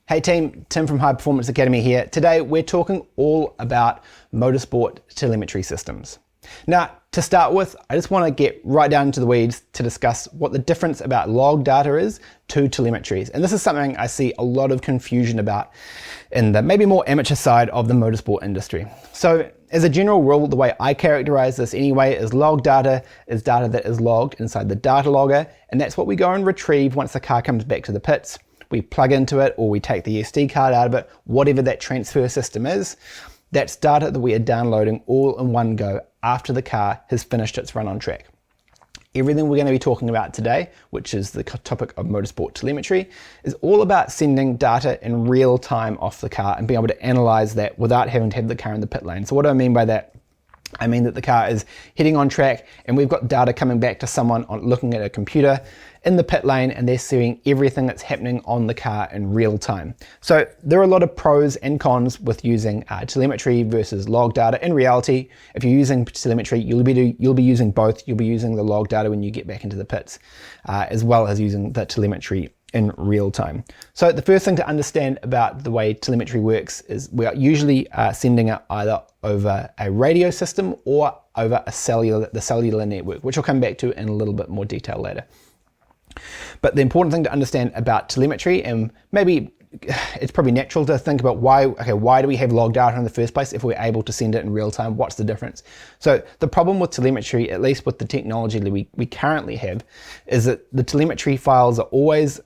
Hey team, Tim from High Performance Academy here. Today we're talking all about motorsport telemetry systems. Now, to start with, I just want to get right down into the weeds to discuss what the difference about log data is to telemetries. And this is something I see a lot of confusion about in the maybe more amateur side of the motorsport industry. So as a general rule, the way I characterize this anyway is log data is data that is logged inside the data logger, and that's what we go and retrieve once the car comes back to the pits. We plug into it or we take the SD card out of it, whatever that transfer system is. That's data that we are downloading all in one go after the car has finished its run on track. Everything we're going to be talking about today, which is the topic of motorsport telemetry, is all about sending data in real time off the car and being able to analyze that without having to have the car in the pit lane. So what do I mean by that? I mean that the car is heading on track and we've got data coming back to someone looking at a computer in the pit lane, and they're seeing everything that's happening on the car in real time. So there are a lot of pros and cons with using telemetry versus log data. In reality, if you're using telemetry, you'll be using both. You'll be using the log data when you get back into the pits, as well as using the telemetry in real time. So the first thing to understand about the way telemetry works is we are usually sending it either over a radio system or over the cellular network, which I'll come back to in a little bit more detail later. But the important thing to understand about telemetry, and maybe it's probably natural to think about why do we have log data in the first place if we're able to send it in real time? What's the difference? So the problem with telemetry, at least with the technology that we currently have, is that the telemetry files are always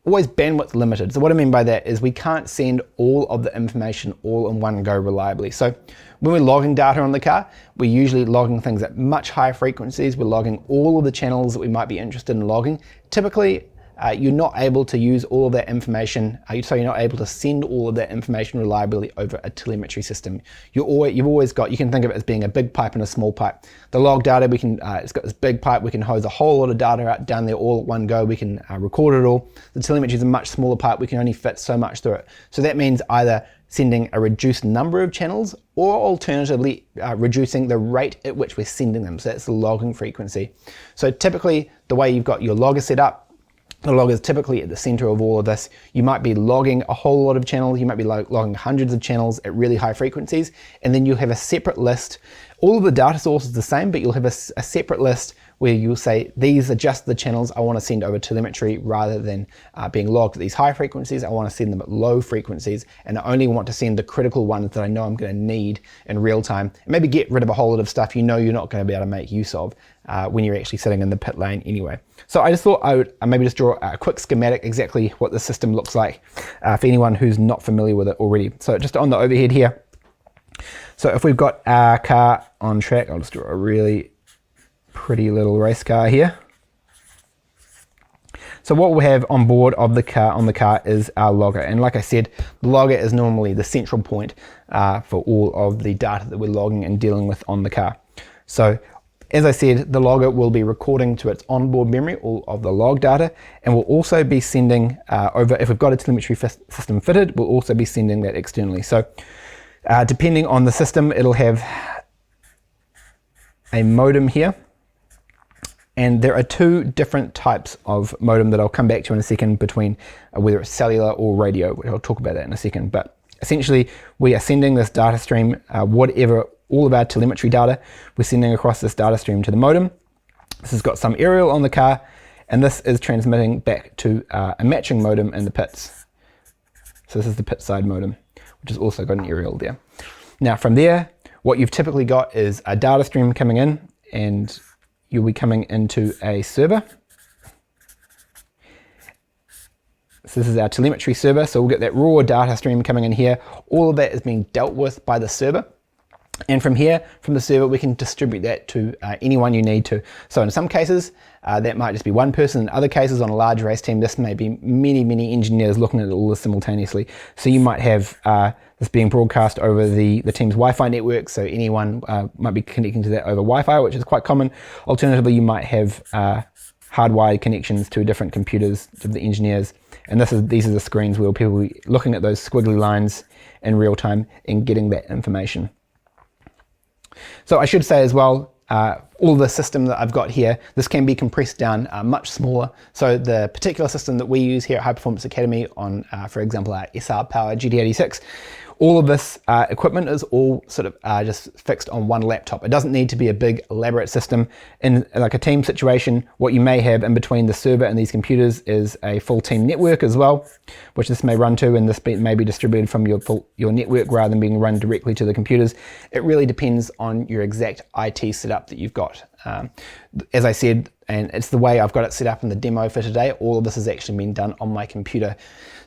bandwidth limited. So what I mean by that is we can't send all of the information all in one go reliably. So when we're logging data on the car, we're usually logging things at much higher frequencies. We're logging all of the channels that we might be interested in logging. Typically, you're not able to use all of that information, so you're not able to send all of that information reliably over a telemetry system. You can think of it as being a big pipe and a small pipe. The log data, it's got this big pipe, we can hose a whole lot of data out down there all at one go, we can record it all. The telemetry is a much smaller pipe, we can only fit so much through it. So that means either sending a reduced number of channels or alternatively reducing the rate at which we're sending them. So that's the logging frequency. So typically the way you've got your logger set up, the logger is typically at the center of all of this. You might be logging a whole lot of channels, you might be logging hundreds of channels at really high frequencies, and then you'll have a separate list. All of the data source is the same, but you'll have a separate list where you'll say, these are just the channels I want to send over telemetry rather than being logged at these high frequencies. I want to send them at low frequencies, and I only want to send the critical ones that I know I'm going to need in real time, and maybe get rid of a whole lot of stuff you know you're not going to be able to make use of when you're actually sitting in the pit lane anyway. So I just thought I would maybe just draw a quick schematic exactly what the system looks like for anyone who's not familiar with it already. So just on the overhead here, so if we've got our car on track, I'll just draw a really pretty little race car here. So what we have on board of the car is our logger, and like I said, the logger is normally the central point for all of the data that we're logging and dealing with on the car. So as I said, the logger will be recording to its onboard memory all of the log data, and we'll also be sending over, if we've got a telemetry system fitted, we'll also be sending that externally. So depending on the system, it'll have a modem here. And there are two different types of modem that I'll come back to in a second, between whether it's cellular or radio, which I'll talk about that in a second. But essentially, we are sending this data stream, all of our telemetry data, we're sending across this data stream to the modem. This has got some aerial on the car, and this is transmitting back to a matching modem in the pits. So this is the pit side modem, which has also got an aerial there. Now from there, what you've typically got is a data stream coming in, and you'll be coming into a server. So this is our telemetry server, so we'll get that raw data stream coming in here. All of that is being dealt with by the server. And from here, from the server, we can distribute that to anyone you need to. So in some cases, that might just be one person. In other cases, on a large race team, this may be many engineers looking at it all simultaneously. So you might have this being broadcast over the team's Wi-Fi network, so anyone might be connecting to that over Wi-Fi, which is quite common. Alternatively, you might have hardwired connections to different computers of the engineers, and these are the screens where people will be looking at those squiggly lines in real time and getting that information. So I should say as well, all the system that I've got here, this can be compressed down much smaller. So the particular system that we use here at High Performance Academy on, for example, our SR Power GT86, all of this equipment is all sort of just fixed on one laptop. It doesn't need to be a big elaborate system. In like a team situation, what you may have in between the server and these computers is a full team network as well, which this may run to, and this may be distributed from your network rather than being run directly to the computers. It really depends on your exact IT setup that you've got. As I said, and it's the way I've got it set up in the demo for today, all of this has actually been done on my computer.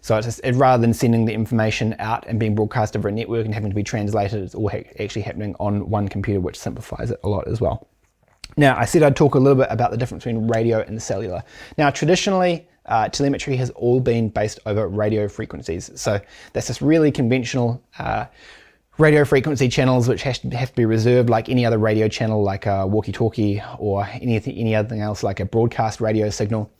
So it's just, rather than sending the information out and being broadcast over a network and having to be translated, it's all actually happening on one computer, which simplifies it a lot as well. Now, I said I'd talk a little bit about the difference between radio and cellular. Now, traditionally, telemetry has all been based over radio frequencies. So that's just really conventional radio frequency channels which have to be reserved like any other radio channel, like a walkie-talkie or anything else like a broadcast radio signal.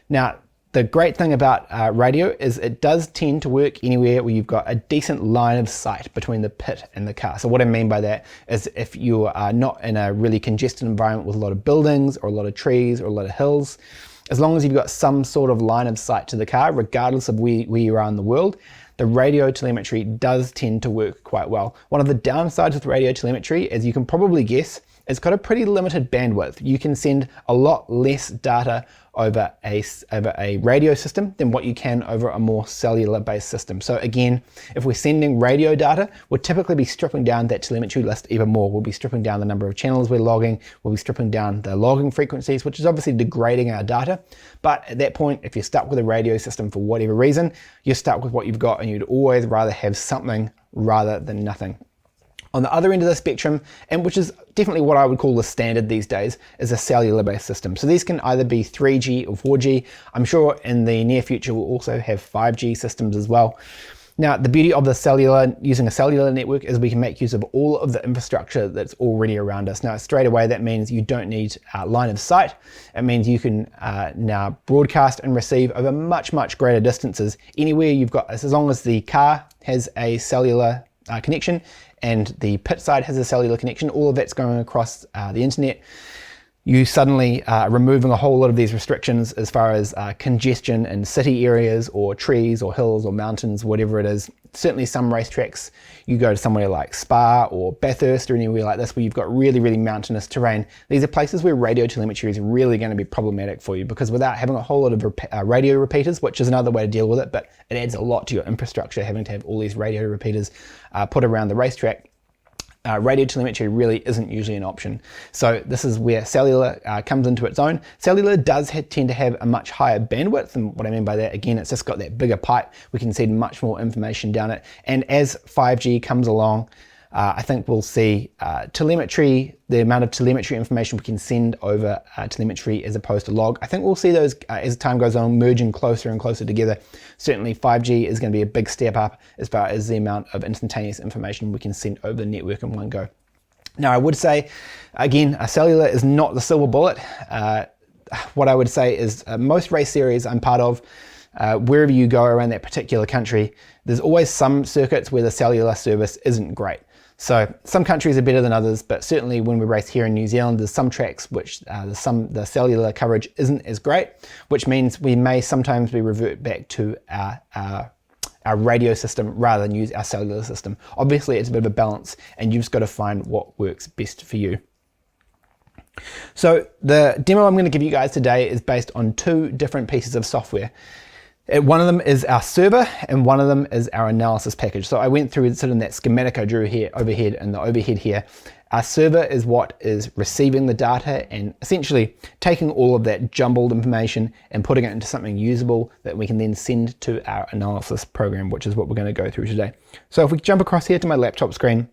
Now, the great thing about radio is it does tend to work anywhere where you've got a decent line of sight between the pit and the car. So what I mean by that is if you are not in a really congested environment with a lot of buildings or a lot of trees or a lot of hills, as long as you've got some sort of line of sight to the car, regardless of where you are in the world, the radio telemetry does tend to work quite well. One of the downsides with radio telemetry, as you can probably guess, it's got a pretty limited bandwidth. You can send a lot less data over a radio system than what you can over a more cellular based system. So again, if we're sending radio data, we'll typically be stripping down that telemetry list even more. We'll be stripping down the number of channels we're logging, we'll be stripping down the logging frequencies, which is obviously degrading our data. But at that point, if you're stuck with a radio system for whatever reason, you're stuck with what you've got, and you'd always rather have something rather than nothing. On the other end of the spectrum, and which is definitely what I would call the standard these days, is a cellular based system. So these can either be 3G or 4G. I'm sure in the near future we'll also have 5G systems as well. Now, the beauty of using a cellular network is we can make use of all of the infrastructure that's already around us. Now, straight away, that means you don't need line of sight. It means you can now broadcast and receive over much, much greater distances. Anywhere you've got, as long as the car has a cellular connection and the pit side has a cellular connection, all of that's going across the internet. You suddenly are removing a whole lot of these restrictions as far as congestion in city areas or trees or hills or mountains, whatever it is. Certainly some racetracks, you go to somewhere like Spa or Bathurst or anywhere like this where you've got really, really mountainous terrain. These are places where radio telemetry is really going to be problematic for you, because without having a whole lot of radio repeaters, which is another way to deal with it, but it adds a lot to your infrastructure having to have all these radio repeaters put around the racetrack. Radio telemetry really isn't usually an option. So this is where cellular comes into its own. Cellular does tend to have a much higher bandwidth, and what I mean by that, again, it's just got that bigger pipe. We can send much more information down it. And as 5G comes along, I think we'll see telemetry, the amount of telemetry information we can send over telemetry as opposed to log. I think we'll see those as time goes on merging closer and closer together. Certainly 5G is going to be a big step up as far as the amount of instantaneous information we can send over the network in one go. Now, I would say, again, a cellular is not the silver bullet. What I would say is most race series I'm part of, wherever you go around that particular country, there's always some circuits where the cellular service isn't great. So some countries are better than others, but certainly when we race here in New Zealand, there's some tracks which the cellular coverage isn't as great, which means we may sometimes revert back to our radio system rather than use our cellular system. Obviously, it's a bit of a balance, and you've just got to find what works best for you. So the demo I'm going to give you guys today is based on two different pieces of software. One of them is our server and one of them is our analysis package. So I went through sort of that schematic I drew here overhead and the overhead here. Our server is what is receiving the data and essentially taking all of that jumbled information and putting it into something usable that we can then send to our analysis program, which is what we're going to go through today. So if we jump across here to my laptop screen,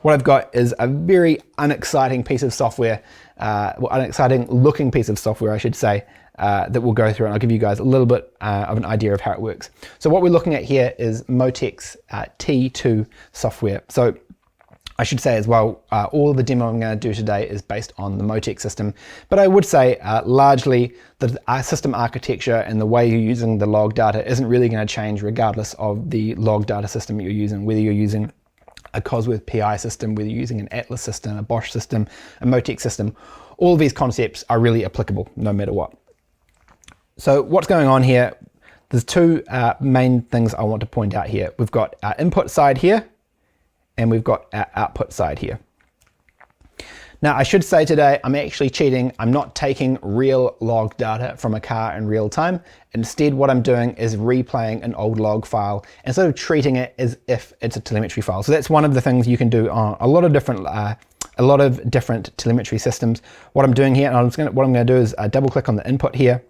what I've got is a very unexciting piece of software, unexciting looking piece of software, I should say, that we'll go through, and I'll give you guys a little bit of an idea of how it works. So what we're looking at here is MoTeC's T2 software. So I should say as well, all of the demo I'm going to do today is based on the MoTeC system, but I would say largely the system architecture and the way you're using the log data isn't really going to change regardless of the log data system you're using, whether you're using a Cosworth PI system, whether you're using an Atlas system, a Bosch system, a MoTeC system, all of these concepts are really applicable no matter what. So what's going on here? There's two main things I want to point out here. We've got our input side here, and we've got our output side here. Now, I should say today, I'm actually cheating. I'm not taking real log data from a car in real time. Instead, what I'm doing is replaying an old log file and sort of treating it as if it's a telemetry file. So that's one of the things you can do on a lot of different telemetry systems. What I'm doing here, and what I'm going to do is double click on the input here.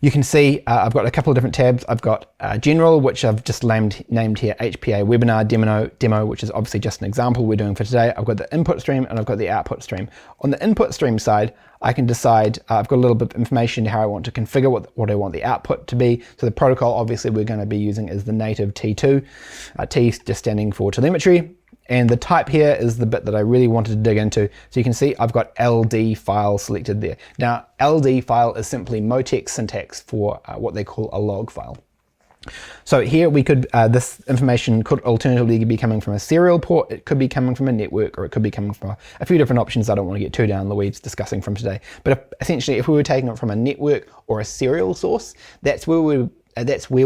You can see I've got a couple of different tabs. I've got General, which I've just named here HPA Webinar Demo, which is obviously just an example we're doing for today. I've got the input stream and I've got the output stream. On the input stream side, I can decide, I've got a little bit of information how I want to configure what I want the output to be. So the protocol obviously we're going to be using is the native T2, T just standing for telemetry. And the type here is the bit that I really wanted to dig into. So you can see I've got LD file selected there. Now, LD file is simply MoTeC syntax for what they call a log file. So here we could, this information could alternatively be coming from a serial port, it could be coming from a network, or it could be coming from a few different options I don't want to get too down the weeds discussing from today. But essentially, if we were taking it from a network or a serial source, that's where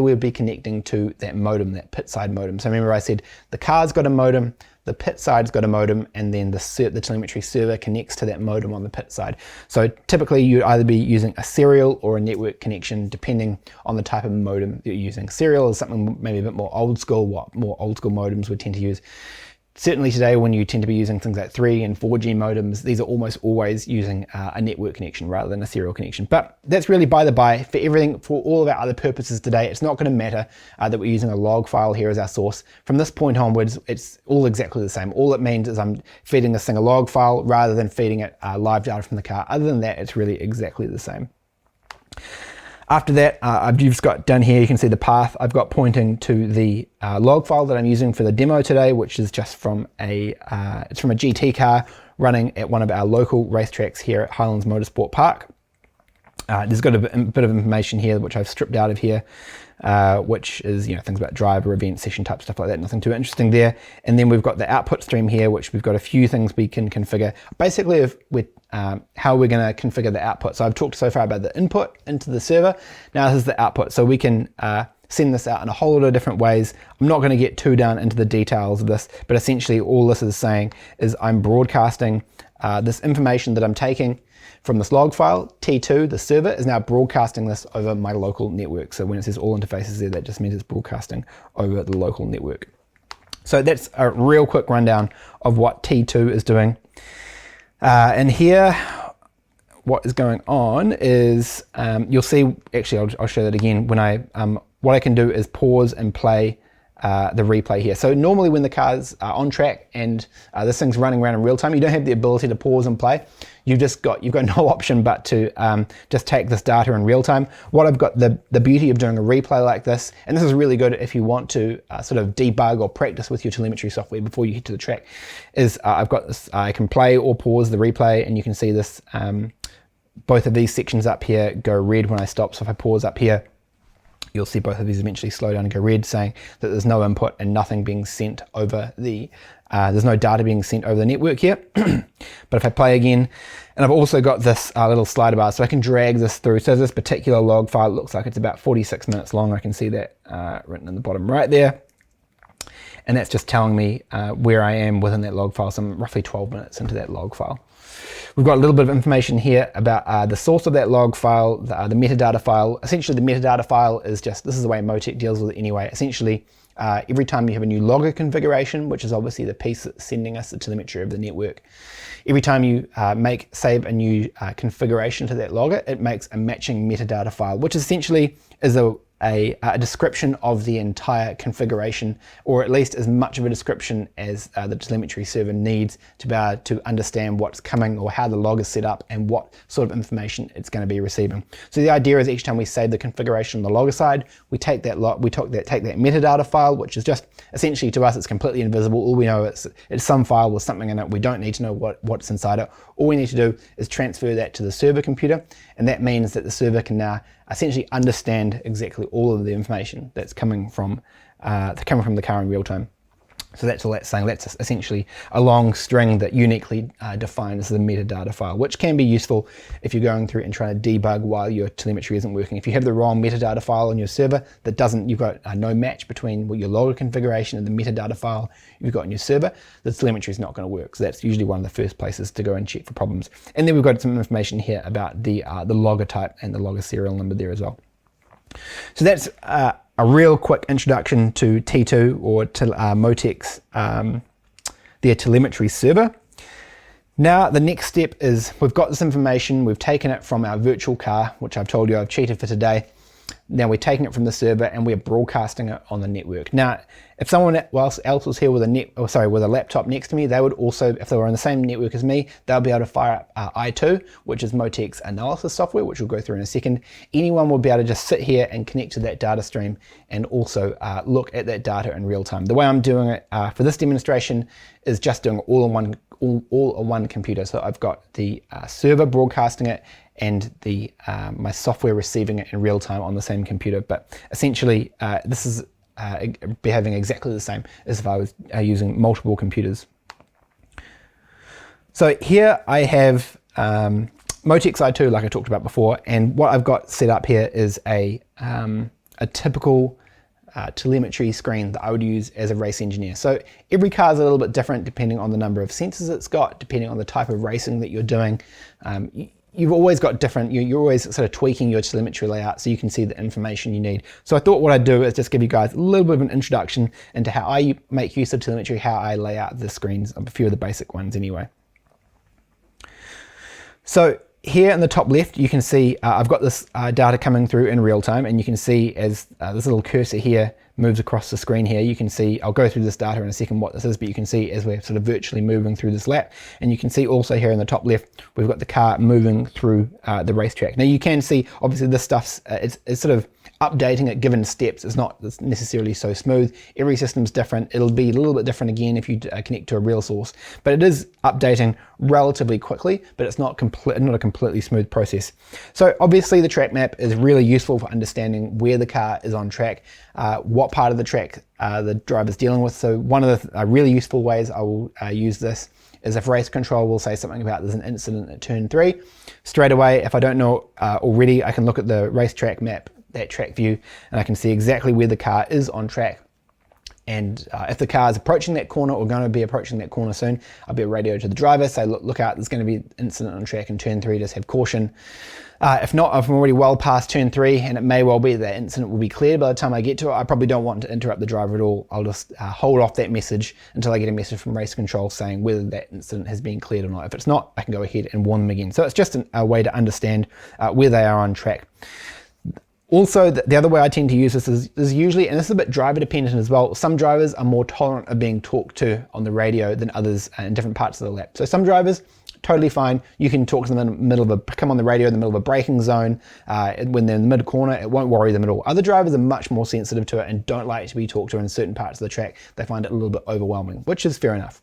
we'd be connecting to that modem, that pit side modem. So remember I said the car's got a modem, the pit side's got a modem, and then the telemetry server connects to that modem on the pit side. So typically you'd either be using a serial or a network connection depending on the type of modem that you're using. Serial is something maybe a bit more old school, what more old school modems would tend to use. Certainly today, when you tend to be using things like 3 and 4G modems, these are almost always using a network connection rather than a serial connection. But that's really by the by for everything, for all of our other purposes today. It's not going to matter that we're using a log file here as our source. From this point onwards, it's all exactly the same. All it means is I'm feeding this thing a log file rather than feeding it live data from the car. Other than that, it's really exactly the same. After that, I've just got down here, you can see the path I've got pointing to the log file that I'm using for the demo today, which is just from it's from a GT car running at one of our local racetracks here at Highlands Motorsport Park. There's got a bit of information here which I've stripped out of here, which is things about driver, event, session type, stuff like that. Nothing too interesting there. And then we've got the output stream here, which we've got a few things we can configure. Basically, if we're how we're going to configure the output. So I've talked so far about the input into the server. Now this is the output. So we can send this out in a whole lot of different ways. I'm not going to get too down into the details of this, but essentially all this is saying is I'm broadcasting this information that I'm taking from this log file. T2, the server, is now broadcasting this over my local network. So when it says all interfaces there, that just means it's broadcasting over the local network. So that's a real quick rundown of what T2 is doing. And here, what is going on is, you'll see, actually I'll show that again, when what I can do is pause and play the replay here. So normally when the car's on track and this thing's running around in real time, you don't have the ability to pause and play. You've got no option but to just take this data in real time. What I've got, the beauty of doing a replay like this, and this is really good if you want to sort of debug or practice with your telemetry software before you head to the track, is I've got this, I can play or pause the replay, and you can see this, both of these sections up here go red when I stop. So if I pause up here, you'll see both of these eventually slow down and go red, saying that there's no input and nothing being sent over the, there's no data being sent over the network here. But if I play again, and I've also got this little slider bar, so I can drag this through. So this particular log file looks like it's about 46 minutes long. I can see that written in the bottom right there. And that's just telling me where I am within that log file. So I'm roughly 12 minutes into that log file. We've got a little bit of information here about the source of that log file, the metadata file. Essentially, the metadata file is just, this is the way MoTeC deals with it anyway. Essentially, every time you have a new logger configuration, which is obviously the piece that's sending us the telemetry of the network, every time you save a new configuration to that logger, it makes a matching metadata file, which essentially is a description of the entire configuration, or at least as much of a description as the telemetry server needs to be able to understand what's coming or how the log is set up and what sort of information it's going to be receiving. So the idea is each time we save the configuration on the logger side, we take that take that metadata file, which is just essentially to us it's completely invisible. All we know is it's some file with something in it. We don't need to know what's inside it. All we need to do is transfer that to the server computer, and that means that the server can now essentially understand exactly all of the information that's coming from the car in real time. So that's all that's saying. That's essentially a long string that uniquely defines the metadata file, which can be useful if you're going through and trying to debug while your telemetry isn't working. If you have the wrong metadata file on your server that doesn't, you've got no match between your logger configuration and the metadata file you've got on your server, the telemetry is not going to work. So that's usually one of the first places to go and check for problems. And then we've got some information here about the logger type and the logger serial number there as well. So that's a real quick introduction to T2 or to MoTeC's their telemetry server. Now the next step is we've got this information, we've taken it from our virtual car, which I've told you I've cheated for today. Now we're taking it from the server and we're broadcasting it on the network. Now, if someone else was here with a laptop next to me, they would also, if they were on the same network as me, they'll be able to fire up i2, which is MoTeC's analysis software, which we'll go through in a second. Anyone will be able to just sit here and connect to that data stream and also look at that data in real time. The way I'm doing it for this demonstration is just doing all on one computer. So I've got the server broadcasting it and the my software receiving it in real time on the same computer. But essentially, this is behaving exactly the same as if I was using multiple computers. So here I have MoTeC's i2, like I talked about before, and what I've got set up here is a typical telemetry screen that I would use as a race engineer. So every car is a little bit different depending on the number of sensors it's got, depending on the type of racing that you're doing. You've always got different, you're always sort of tweaking your telemetry layout so you can see the information you need. So I thought what I'd do is just give you guys a little bit of an introduction into how I make use of telemetry, how I lay out the screens, a few of the basic ones anyway. So here in the top left, you can see I've got this data coming through in real time, and you can see as this little cursor here moves across the screen here, you can see, I'll go through this data in a second what this is, but you can see as we're sort of virtually moving through this lap, and you can see also here in the top left, we've got the car moving through the racetrack. Now you can see, obviously this stuff's, it's sort of updating at given steps. It's not necessarily so smooth. Every system's different. It'll be a little bit different again if you connect to a real source, but it is updating relatively quickly, but it's not a completely smooth process. So obviously the track map is really useful for understanding where the car is on track, what part of the track the driver's dealing with. So one of the really useful ways I will use this is if race control will say something about there's an incident at turn 3. Straight away, if I don't know already, I can look at the racetrack map, that track view, and I can see exactly where the car is on track. And if the car is approaching that corner or going to be approaching that corner soon, I'll be a radio to the driver, say, look out, there's going to be an incident on track in turn 3, just have caution. If not, if I'm already well past turn 3, and it may well be that incident will be cleared by the time I get to it, I probably don't want to interrupt the driver at all. I'll just hold off that message until I get a message from race control saying whether that incident has been cleared or not. If it's not, I can go ahead and warn them again. So it's just a way to understand where they are on track. Also, the other way I tend to use this is usually, and this is a bit driver dependent as well, some drivers are more tolerant of being talked to on the radio than others in different parts of the lap. So some drivers, totally fine. You can talk to them in the middle of come on the radio in the middle of a braking zone. When they're in the mid corner, it won't worry them at all. Other drivers are much more sensitive to it and don't like to be talked to in certain parts of the track. They find it a little bit overwhelming, which is fair enough.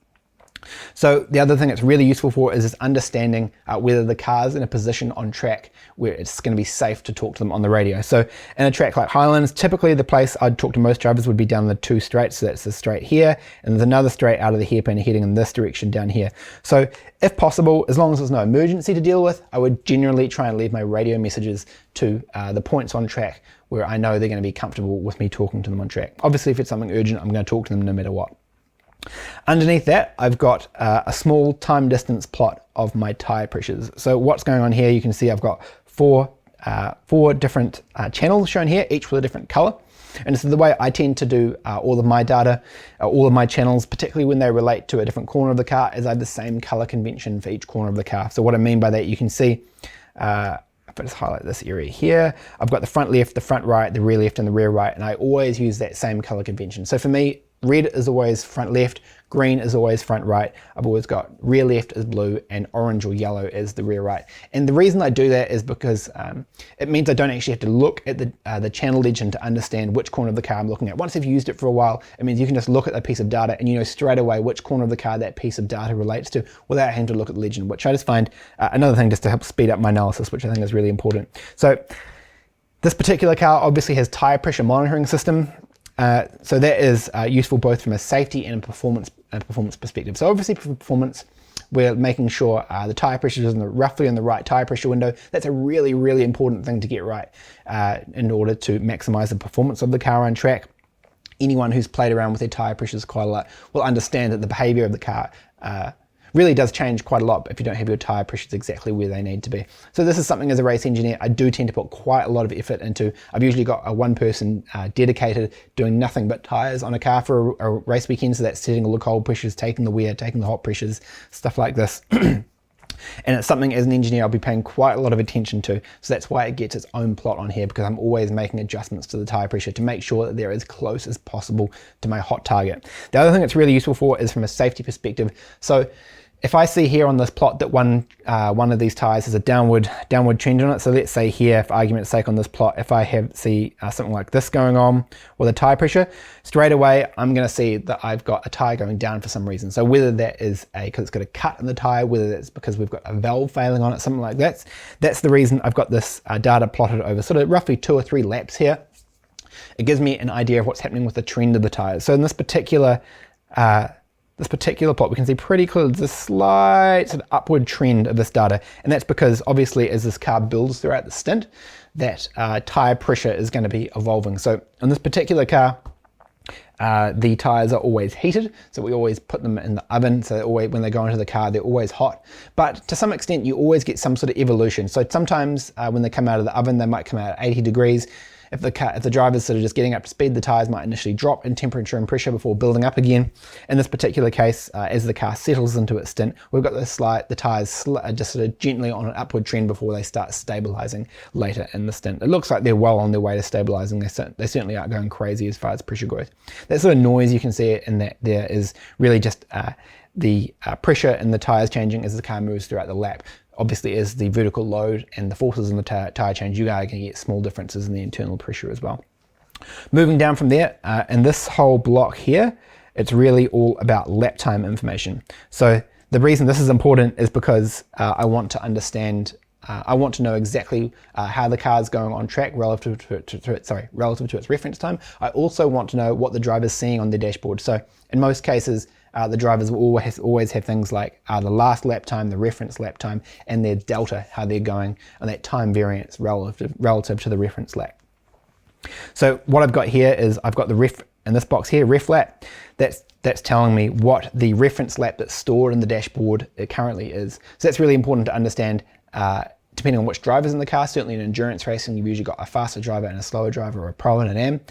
So the other thing it's really useful for is understanding whether the car's in a position on track where it's going to be safe to talk to them on the radio. So in a track like Highlands, typically the place I'd talk to most drivers would be down the 2 straights. So that's the straight here, and there's another straight out of the hairpin heading in this direction down here. So if possible, as long as there's no emergency to deal with, I would generally try and leave my radio messages to the points on track where I know they're going to be comfortable with me talking to them on track. Obviously, if it's something urgent, I'm going to talk to them no matter what. Underneath that, I've got a small time distance plot of my tire pressures. So what's going on here, you can see I've got four different channels shown here, each with a different color. And this is the way I tend to do all of my data, all of my channels, particularly when they relate to a different corner of the car, is I have the same color convention for each corner of the car. So what I mean by that, you can see, if I just highlight this area here, I've got the front left, the front right, the rear left, and the rear right, and I always use that same color convention. So for me, red is always front left, green is always front right. I've always got rear left is blue and orange or yellow is the rear right. And the reason I do that is because it means I don't actually have to look at the channel legend to understand which corner of the car I'm looking at. Once I've used it for a while, it means you can just look at a piece of data and you know straight away which corner of the car that piece of data relates to without having to look at the legend, which I just find another thing just to help speed up my analysis, which I think is really important. So this particular car obviously has tire pressure monitoring system. So that is useful both from a safety and a performance perspective. So obviously for performance, we're making sure the tyre pressure is roughly in the right tyre pressure window. That's a really, really important thing to get right in order to maximize the performance of the car on track. Anyone who's played around with their tyre pressures quite a lot will understand that the behavior of the car really does change quite a lot if you don't have your tyre pressures exactly where they need to be. So this is something as a race engineer I do tend to put quite a lot of effort into. I've usually got a one person dedicated doing nothing but tyres on a car for a race weekend, so that's setting all the cold pressures, taking the wear, taking the hot pressures, stuff like this. And it's something as an engineer I'll be paying quite a lot of attention to, so that's why it gets its own plot on here, because I'm always making adjustments to the tyre pressure to make sure that they're as close as possible to my hot target. The other thing it's really useful for is from a safety perspective. So if I see here on this plot that one of these tyres has a downward trend on it, so let's say here, for argument's sake on this plot, if I see something like this going on with a tyre pressure, straight away I'm going to see that I've got a tyre going down for some reason. So whether that is because it's got a cut in the tyre, whether that's because we've got a valve failing on it, something like that, that's the reason I've got this data plotted over sort of roughly 2 or 3 laps here. It gives me an idea of what's happening with the trend of the tyres. So in this particular plot, we can see pretty clearly the slight sort of upward trend of this data, and that's because obviously as this car builds throughout the stint, that tyre pressure is going to be evolving. So in this particular car, the tyres are always heated, so we always put them in the oven, so when they go into the car they're always hot, but to some extent you always get some sort of evolution. So sometimes when they come out of the oven they might come out at 80 degrees. If the driver's sort of just getting up to speed, the tyres might initially drop in temperature and pressure before building up again. In this particular case, as the car settles into its stint, we've got the tyres just sort of gently on an upward trend before they start stabilising later in the stint. It looks like they're well on their way to stabilising. They certainly aren't going crazy as far as pressure growth. That sort of noise you can see in that there is really just the pressure in the tyres changing as the car moves throughout the lap. Obviously, as the vertical load and the forces in the tyre change, you are going to get small differences in the internal pressure as well. Moving down from there, in this whole block here, it's really all about lap time information. So the reason this is important is because I want to understand, I want to know exactly how the car is going on track relative to its reference time. I also want to know what the driver's seeing on their dashboard. So in most cases, the drivers will always have things like the last lap time, the reference lap time, and their delta, how they're going, and that time variance relative to the reference lap. So what I've got here is I've got the ref in this box here, ref lap. That's telling me what the reference lap that's stored in the dashboard currently is. So that's really important to understand. Depending on which driver's in the car, certainly in endurance racing, you've usually got a faster driver and a slower driver, or a pro and an am.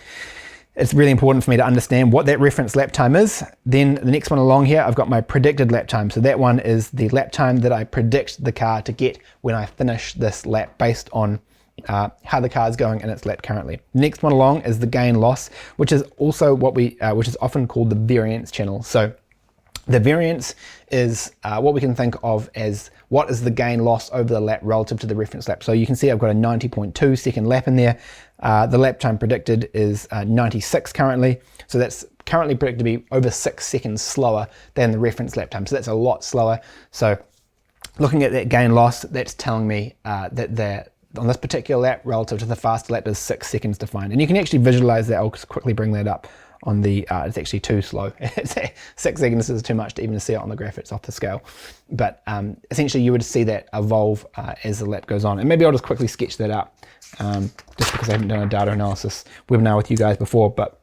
It's really important for me to understand what that reference lap time is. Then the next one along here, I've got my predicted lap time. So that one is the lap time that I predict the car to get when I finish this lap based on how the car is going in its lap currently. The next one along is the gain loss, which is also which is often called the variance channel. So the variance is what we can think of as what is the gain loss over the lap relative to the reference lap. So you can see I've got a 90.2 second lap in there. The lap time predicted is 96 currently. So that's currently predicted to be over 6 seconds slower than the reference lap time. So that's a lot slower. So looking at that gain loss, that's telling me that on this particular lap relative to the faster lap is 6 seconds defined. And you can actually visualize that. I'll just quickly bring that up. On the it's actually too slow. 6 seconds is too much to even see it on the graph. It's off the scale, but essentially you would see that evolve as the lap goes on. And maybe I'll just quickly sketch that up, just because I haven't done a data analysis webinar with you guys before. But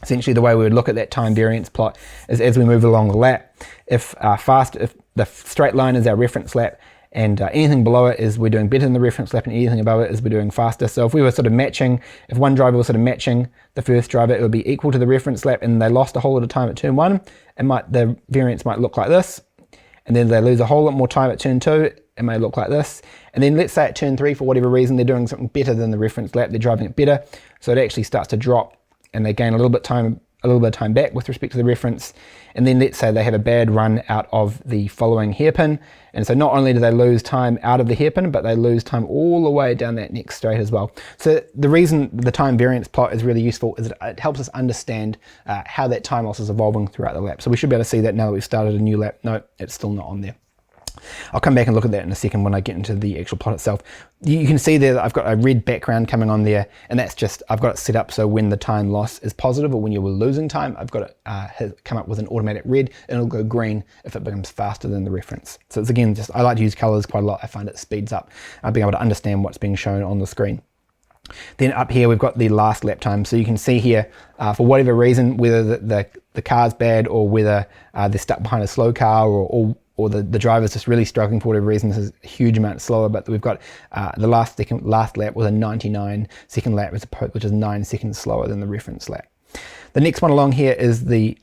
essentially the way we would look at that time variance plot is as we move along the lap, if the straight line is our reference lap, and anything below it is we're doing better than the reference lap, and anything above it is we're doing faster. So if we were sort of matching, if one driver was sort of matching the first driver, it would be equal to the reference lap, and they lost a whole lot of time at turn 1, the variance might look like this. And then they lose a whole lot more time at turn 2, it may look like this. And then let's say at turn 3, for whatever reason, they're doing something better than the reference lap, they're driving it better, so it actually starts to drop, and they gain a little bit of time back with respect to the reference. And then let's say they have a bad run out of the following hairpin, and so not only do they lose time out of the hairpin, but they lose time all the way down that next straight as well. So the reason the time variance plot is really useful is that it helps us understand how that time loss is evolving throughout the lap. So we should be able to see that now that we've started a new lap. No, it's still not on there. I'll come back and look at that in a second when I get into the actual plot itself. You can see there that I've got a red background coming on there, and that's just, I've got it set up so when the time loss is positive or when you're losing time, I've got it come up with an automatic red, and it'll go green if it becomes faster than the reference. So it's, again, just, I like to use colors quite a lot. I find it speeds up being able to understand what's being shown on the screen. Then up here we've got the last lap time, so you can see here for whatever reason, whether the car's bad or whether they're stuck behind a slow car or the driver's just really struggling for whatever reason. This is a huge amount slower, but we've got the last lap was a 99-second lap, which is 9 seconds slower than the reference lap. The next one along here is the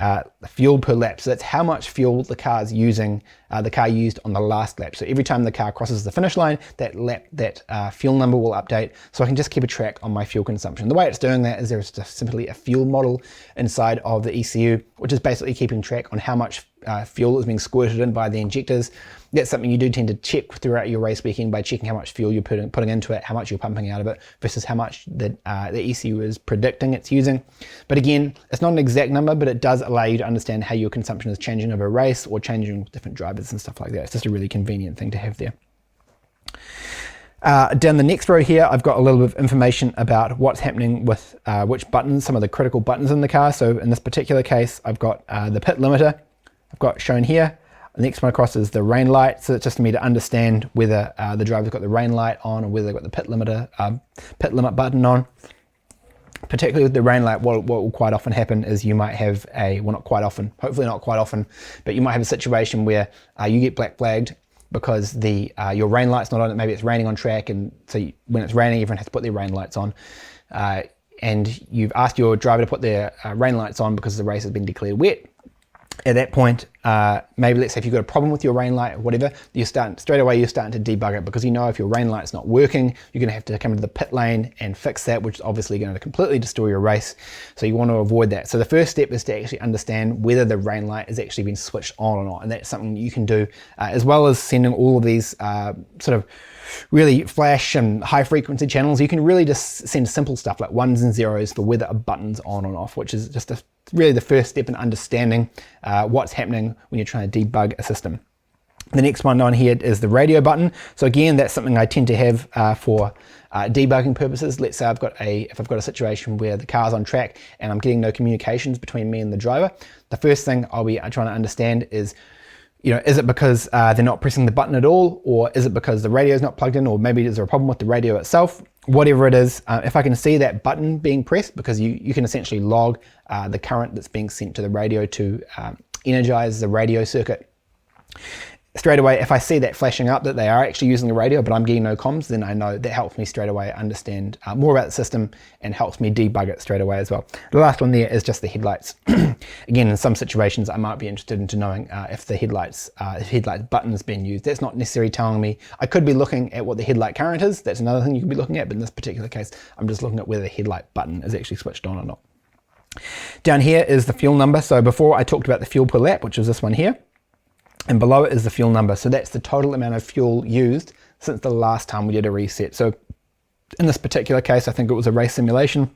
fuel per lap. So that's how much fuel the car is using, the car used on the last lap. So every time the car crosses the finish line, that fuel number will update. So I can just keep a track on my fuel consumption. The way it's doing that is there's just simply a fuel model inside of the ECU, which is basically keeping track on how much fuel is being squirted in by the injectors. That's something you do tend to check throughout your race weekend by checking how much fuel you're putting into it, how much you're pumping out of it, versus how much the ECU is predicting it's using. But again, it's not an exact number, but it does allow you to understand how your consumption is changing over a race or changing with different drivers and stuff like that. It's just a really convenient thing to have there. Down the next row here, I've got a little bit of information about what's happening with which buttons, some of the critical buttons in the car. So in this particular case, I've got the pit limiter, I've got shown here. The next one across is the rain light, so it's just for me to understand whether the driver's got the rain light on or whether they've got the pit limit button on. Particularly with the rain light, what will quite often happen is you might have well, not quite often, hopefully not quite often, but you might have a situation where you get black flagged because your rain light's not on. Maybe it's raining on track, and so when it's raining, everyone has to put their rain lights on. And you've asked your driver to put their rain lights on because the race has been declared wet. At that point, maybe let's say if you've got a problem with your rain light or whatever, straight away you're starting to debug it, because you know if your rain light's not working, you're going to have to come into the pit lane and fix that, which is obviously going to completely destroy your race. So you want to avoid that. So the first step is to actually understand whether the rain light has actually been switched on or not, and that's something you can do, as well as sending all of these sort of really flash and high frequency channels. You can really just send simple stuff like 1s and 0s for whether a button's on or off, which is just really the first step in understanding what's happening when you're trying to debug a system. The next one on here is the radio button. So again, that's something I tend to have for debugging purposes. Let's say if I've got a situation where the car's on track and I'm getting no communications between me and the driver, the first thing I'll be trying to understand is, is it because they're not pressing the button at all, or is it because the radio is not plugged in, or maybe is there a problem with the radio itself? Whatever it is, if I can see that button being pressed, because you can essentially log the current that's being sent to the radio to energize the radio circuit. Straight away, if I see that flashing up that they are actually using the radio, but I'm getting no comms, then I know that helps me straight away understand more about the system and helps me debug it straight away as well. The last one there is just the headlights. Again, in some situations, I might be interested into knowing if the headlights button has been used. That's not necessarily telling me. I could be looking at what the headlight current is. That's another thing you could be looking at, but in this particular case, I'm just looking at whether the headlight button is actually switched on or not. Down here is the fuel number. So before I talked about the fuel per lap, which is this one here. And below it is the fuel number. So that's the total amount of fuel used since the last time we did a reset. So in this particular case, I think it was a race simulation.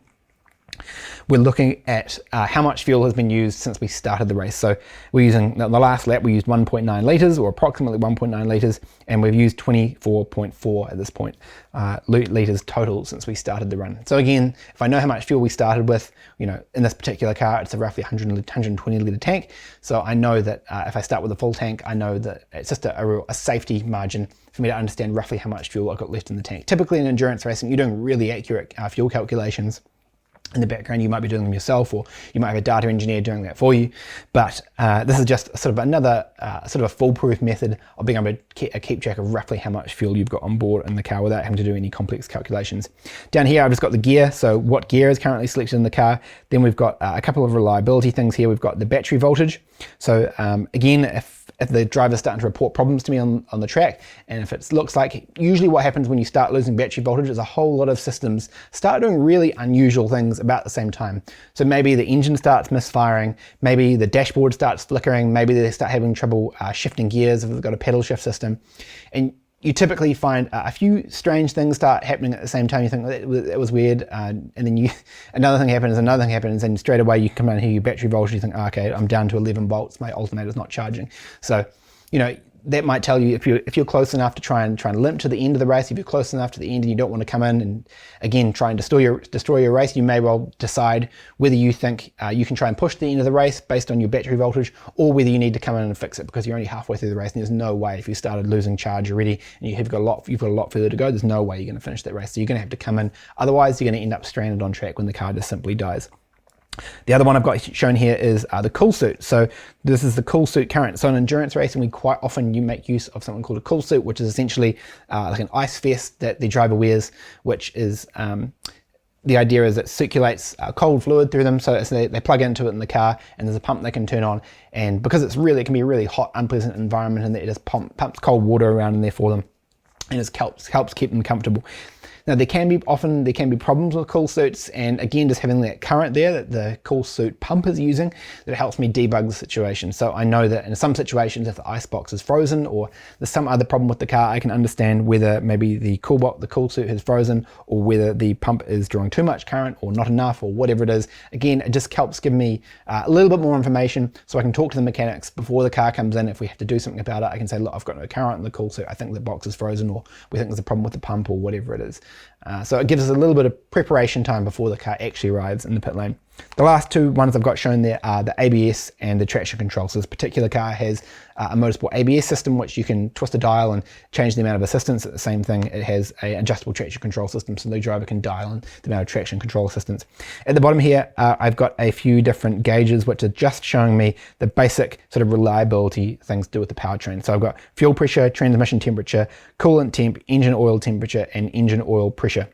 We're looking at how much fuel has been used since we started the race. So we're using, the last lap we used 1.9 litres, or approximately 1.9 litres, and we've used 24.4 at this point, litres total since we started the run. So again, if I know how much fuel we started with, in this particular car, it's a roughly 120 litre tank. So I know that if I start with a full tank, I know that it's just a safety margin for me to understand roughly how much fuel I've got left in the tank. Typically in endurance racing, you're doing really accurate fuel calculations. In the background, you might be doing them yourself, or you might have a data engineer doing that for you. But this is just sort of another sort of a foolproof method of being able to keep track of roughly how much fuel you've got on board in the car without having to do any complex calculations. Down here, I've just got the gear, so what gear is currently selected in the car. Then we've got a couple of reliability things here. We've got the battery voltage. So again, if the driver's starting to report problems to me on the track, and if it looks like, usually what happens when you start losing battery voltage is a whole lot of systems start doing really unusual things about the same time. So maybe the engine starts misfiring, maybe the dashboard starts flickering, maybe they start having trouble shifting gears if they've got a pedal shift system. And you typically find a few strange things start happening at the same time. You think that was weird, and then another thing happens, and straight away you come down here, your battery voltage, you think, okay, I'm down to 11 volts, my alternator's not charging. So, that might tell you if you're close enough to try and limp to the end of the race. If you're close enough to the end and you don't want to come in and again try and destroy your race, you may well decide whether you think you can try and push the end of the race based on your battery voltage, or whether you need to come in and fix it because you're only halfway through the race and there's no way, if you started losing charge already and you've got a lot further to go, there's no way you're going to finish that race. So you're going to have to come in, otherwise you're going to end up stranded on track when the car just simply dies. The other one I've got shown here is the cool suit. So this is the cool suit current. So in endurance racing, we quite often make use of something called a cool suit, which is essentially like an ice vest that the driver wears, which is the idea is it circulates cold fluid through them. So they plug into it in the car and there's a pump they can turn on. And because it can be a really hot, unpleasant environment, and it just pumps cold water around in there for them, and it helps keep them comfortable. Now there can be problems with cool suits, and again, just having that current there that the cool suit pump is using, that helps me debug the situation. So I know that in some situations, if the ice box is frozen or there's some other problem with the car, I can understand whether maybe the cool suit has frozen, or whether the pump is drawing too much current or not enough, or whatever it is. Again, it just helps give me a little bit more information so I can talk to the mechanics before the car comes in. If we have to do something about it, I can say, look, I've got no current in the cool suit, I think the box is frozen, or we think there's a problem with the pump, or whatever it is. So it gives us a little bit of preparation time before the car actually arrives in the pit lane. The last two ones I've got shown there are the ABS and the traction control. So this particular car has a Motorsport ABS system, which you can twist a dial and change the amount of assistance. At the same thing, it has an adjustable traction control system, so the driver can dial in the amount of traction control assistance. At the bottom here, I've got a few different gauges, which are just showing me the basic sort of reliability things to do with the powertrain. So I've got fuel pressure, transmission temperature, coolant temp, engine oil temperature, and engine oil pressure.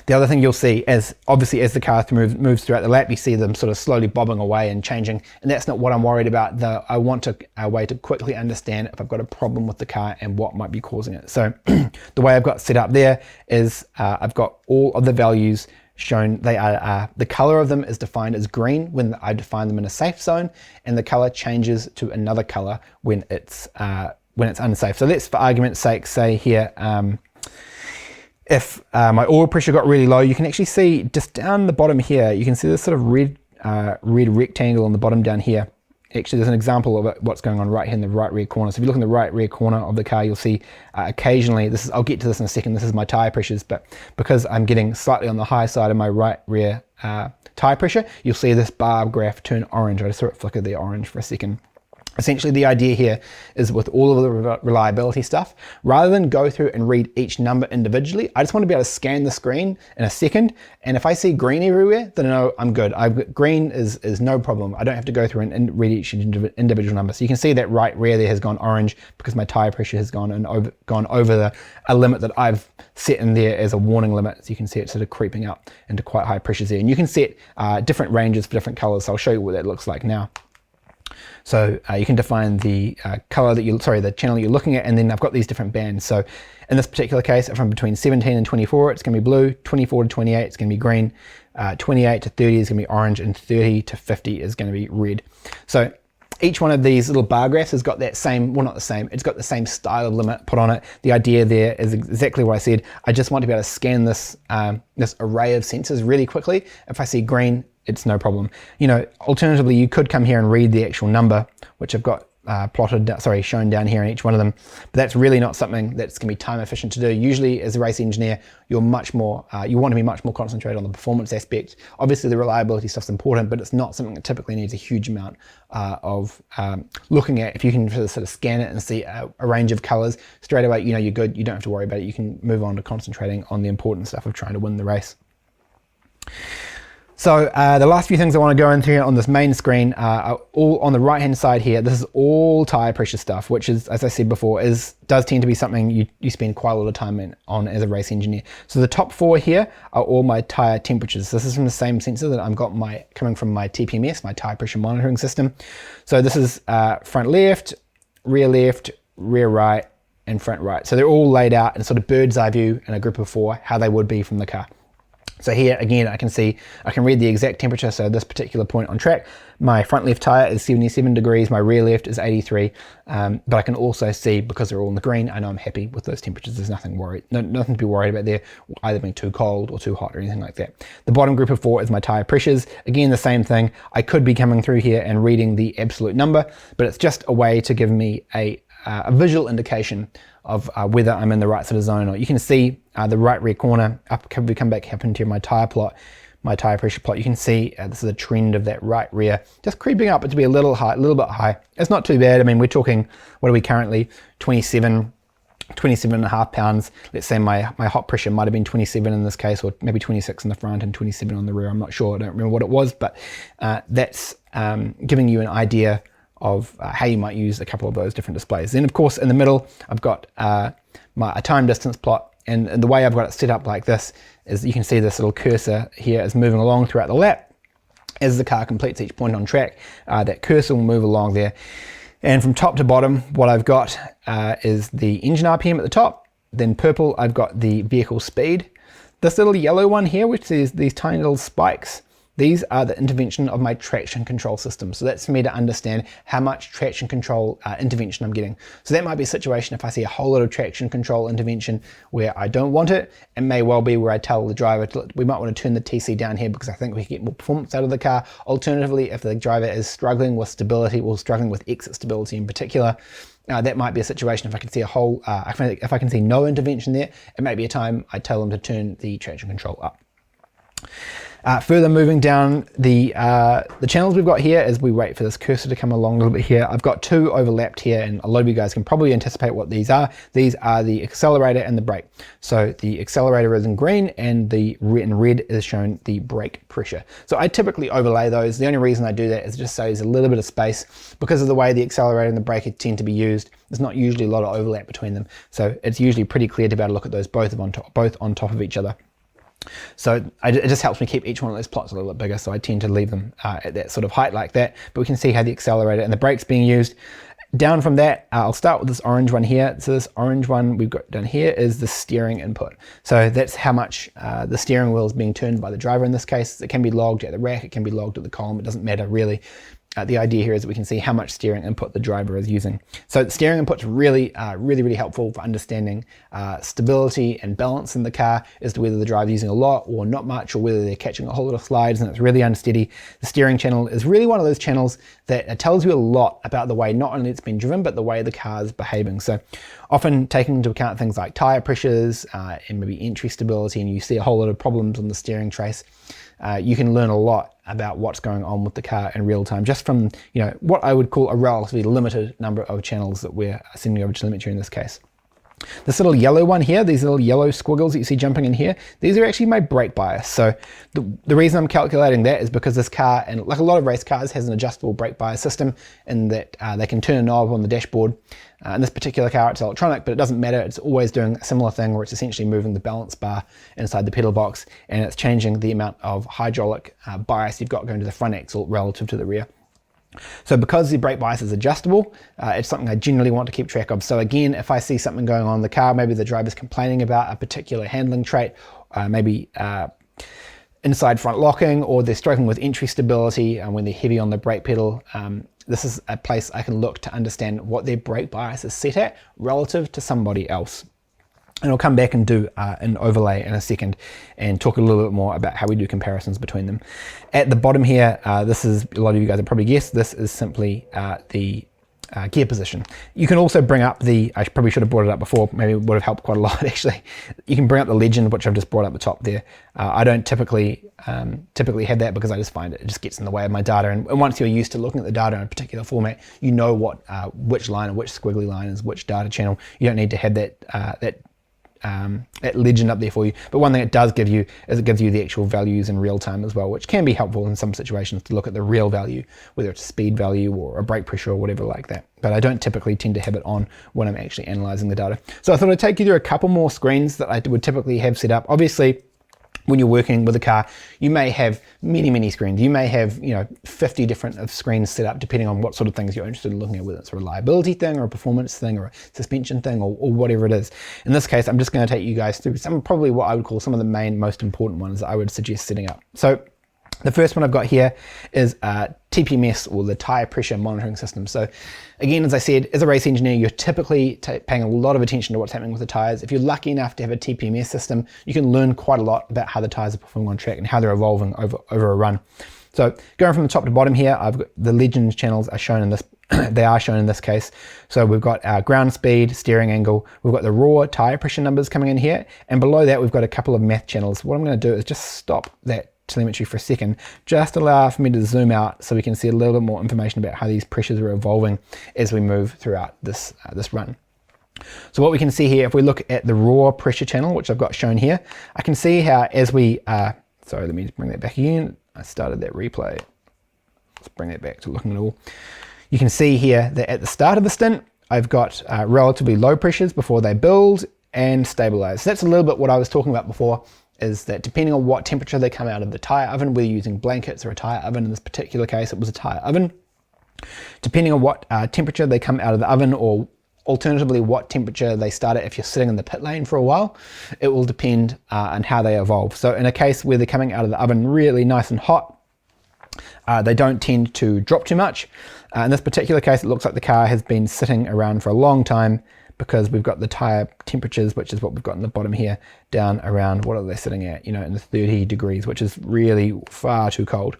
The other thing you'll see is, obviously, as the car moves throughout the lap, you see them sort of slowly bobbing away and changing, and that's not what I'm worried about. I want a way to quickly understand if I've got a problem with the car and what might be causing it. So the way I've got set up there is I've got all of the values shown. They are the color of them is defined as green when I define them in a safe zone, and the color changes to another color when it's unsafe. So let's, for argument's sake, say here, if my oil pressure got really low, you can actually see just down the bottom here, you can see this sort of red rectangle on the bottom down here. Actually, there's an example of what's going on right here in the right rear corner. So if you look in the right rear corner of the car, you'll see occasionally, I'll get to this in a second, this is my tire pressures, but because I'm getting slightly on the high side of my right rear tire pressure, you'll see this bar graph turn orange. I just saw it flicker there orange for a second. Essentially, the idea here is, with all of the reliability stuff, rather than go through and read each number individually, I just want to be able to scan the screen in a second, and if I see green everywhere, then I know I'm good. Green is no problem. I don't have to go through and read each individual number. So you can see that right rear there has gone orange because my tire pressure has gone over a limit that I've set in there as a warning limit. So you can see it sort of creeping up into quite high pressures there, and you can set different ranges for different colors. So I'll show you what that looks like now. So you can define the the channel you're looking at, and then I've got these different bands. So in this particular case, if I'm between 17 and 24, it's going to be blue. 24 to 28, it's going to be green. 28 to 30 is going to be orange, and 30 to 50 is going to be red. So each one of these little bar graphs has got that same, well, not the same, it's got the same style of limit put on it. The idea there is exactly what I said. I just want to be able to scan this this array of sensors really quickly. If I see green, it's no problem. You know, alternatively, you could come here and read the actual number, which I've got shown down here in each one of them. But that's really not something that's going to be time efficient to do. Usually, as a race engineer, you're much more, you want to be much more concentrated on the performance aspect. Obviously, the reliability stuff's important, but it's not something that typically needs a huge amount of looking at. If you can sort of scan it and see a range of colors straight away, you know, you're good. You don't have to worry about it. You can move on to concentrating on the important stuff of trying to win the race. So the last few things I want to go into on this main screen are all on the right hand side here. This is all tire pressure stuff, which is, as I said before, does tend to be something you spend quite a lot of time on as a race engineer. So the top four here are all my tire temperatures. This is from the same sensor that I've got coming from my TPMS, my tire pressure monitoring system. So this is front left, rear right, and front right. So they're all laid out in sort of bird's eye view in a group of four, how they would be from the car. So here again, I can read the exact temperature. So this particular point on track, my front left tire is 77 degrees, my rear left is 83. But I can also see, because they're all in the green, I know I'm happy with those temperatures. There's nothing to be worried about there, either being too cold or too hot or anything like that. The bottom group of four is my tire pressures. Again, the same thing. I could be coming through here and reading the absolute number, but it's just a way to give me a a visual indication of whether I'm in the right sort of zone. Or you can see the right rear corner, if we come back up into my tyre plot, my tyre pressure plot, you can see this is a trend of that right rear just creeping up to be a little bit high. It's not too bad. I mean, we're talking, what are we currently, 27 and a half pounds. Let's say my hot pressure might have been 27 in this case, or maybe 26 in the front and 27 on the rear. I'm not sure, I don't remember what it was, but that's giving you an idea of how you might use a couple of those different displays. Then of course in the middle I've got a time distance plot, and the way I've got it set up like this is you can see this little cursor here is moving along throughout the lap. As the car completes each point on track, that cursor will move along there. And from top to bottom, what I've got is the engine RPM at the top. Then purple, I've got the vehicle speed. This little yellow one here, which is these tiny little spikes, these are the intervention of my traction control system. So that's for me to understand how much traction control intervention I'm getting. So that might be a situation if I see a whole lot of traction control intervention where I don't want it. It may well be where I tell the driver, we might want to turn the TC down here because I think we can get more performance out of the car. Alternatively, if the driver is struggling with stability or struggling with exit stability in particular, that might be a situation if I can see if I can see no intervention there, it may be a time I tell them to turn the traction control up. Further moving down the channels we've got here as we wait for this cursor to come along a little bit here, I've got two overlapped here, and a lot of you guys can probably anticipate what these are. These are the accelerator and the brake. So the accelerator is in green, and in red is shown the brake pressure. So I typically overlay those. The only reason I do that is it just saves a little bit of space. Because of the way the accelerator and the brake tend to be used, there's not usually a lot of overlap between them. So it's usually pretty clear to be able to look at those both on top of each other. So it just helps me keep each one of those plots a little bit bigger, so I tend to leave them at that sort of height like that. But we can see how the accelerator and the brakes being used. Down from that, I'll start with this orange one here. So this orange one we've got down here is the steering input. So that's how much the steering wheel is being turned by the driver in this case. It can be logged at the rack, it can be logged at the column, it doesn't matter really. The idea here is that we can see how much steering input the driver is using. So the steering input's really helpful for understanding stability and balance in the car as to whether the driver's using a lot or not much, or whether they're catching a whole lot of slides and it's really unsteady. The steering channel is really one of those channels that tells you a lot about the way not only it's been driven, but the way the car is behaving. So often taking into account things like tire pressures and maybe entry stability, and you see a whole lot of problems on the steering trace, you can learn a lot about what's going on with the car in real time, just from what I would call a relatively limited number of channels that we're sending over telemetry in this case. This little yellow one here, these little yellow squiggles that you see jumping in here, these are actually my brake bias. So the reason I'm calculating that is because this car, and like a lot of race cars, has an adjustable brake bias system in that they can turn a knob on the dashboard. In this particular car it's electronic, but it doesn't matter. It's always doing a similar thing where it's essentially moving the balance bar inside the pedal box, and it's changing the amount of hydraulic bias you've got going to the front axle relative to the rear. So because the brake bias is adjustable, it's something I generally want to keep track of. So again, if I see something going on in the car, maybe the driver's complaining about a particular handling trait, maybe inside front locking, or they're struggling with entry stability when they're heavy on the brake pedal, this is a place I can look to understand what their brake bias is set at relative to somebody else. And I'll come back and do an overlay in a second and talk a little bit more about how we do comparisons between them. At the bottom here, this is, a lot of you guys have probably guessed, this is simply the gear position. You can also bring up I probably should have brought it up before, maybe it would have helped quite a lot actually. You can bring up the legend, which I've just brought up the top there. I don't typically have that because I just find it just gets in the way of my data, and once you're used to looking at the data in a particular format, you know what which line or which squiggly line is which data channel. You don't need to have that legend up there for you. But one thing it does give you is it gives you the actual values in real time as well, which can be helpful in some situations to look at the real value, whether it's a speed value or a brake pressure or whatever like that. But I don't typically tend to have it on when I'm actually analyzing the data. So I thought I'd take you through a couple more screens that I would typically have set up. Obviously, when you're working with a car, you may have many screens. You may have 50 different screens set up depending on what sort of things you're interested in looking at, whether it's a reliability thing or a performance thing or a suspension thing or whatever it is. In this case, I'm just going to take you guys through probably what I would call some of the most important ones that I would suggest setting up. So the first one I've got here is TPMS, or the tire pressure monitoring system. So again, as I said, as a race engineer, you're typically paying a lot of attention to what's happening with the tires. If you're lucky enough to have a TPMS system, you can learn quite a lot about how the tires are performing on track and how they're evolving over a run. So going from the top to bottom here, I've got the legends channels are shown in this. They are shown in this case. So we've got our ground speed, steering angle, we've got the raw tire pressure numbers coming in here, and below that we've got a couple of math channels. What I'm going to do is just stop that telemetry for a second, just allow for me to zoom out so we can see a little bit more information about how these pressures are evolving as we move throughout this run. So what we can see here, if we look at the raw pressure channel, which I've got shown here, I can see how as we, sorry, let me bring that back again. I started that replay. Let's bring that back to looking at all. You can see here that at the start of the stint, I've got relatively low pressures before they build and stabilize. So that's a little bit what I was talking about before, is that depending on what temperature they come out of the tire oven, whether you're using blankets or a tire oven, in this particular case it was a tire oven, depending on what temperature they come out of the oven, or alternatively what temperature they start at if you're sitting in the pit lane for a while, it will depend on how they evolve. So in a case where they're coming out of the oven really nice and hot, they don't tend to drop too much. In this particular case, it looks like the car has been sitting around for a long time, because we've got the tire temperatures, which is what we've got in the bottom here, down around, what are they sitting at, in the 30 degrees, which is really far too cold.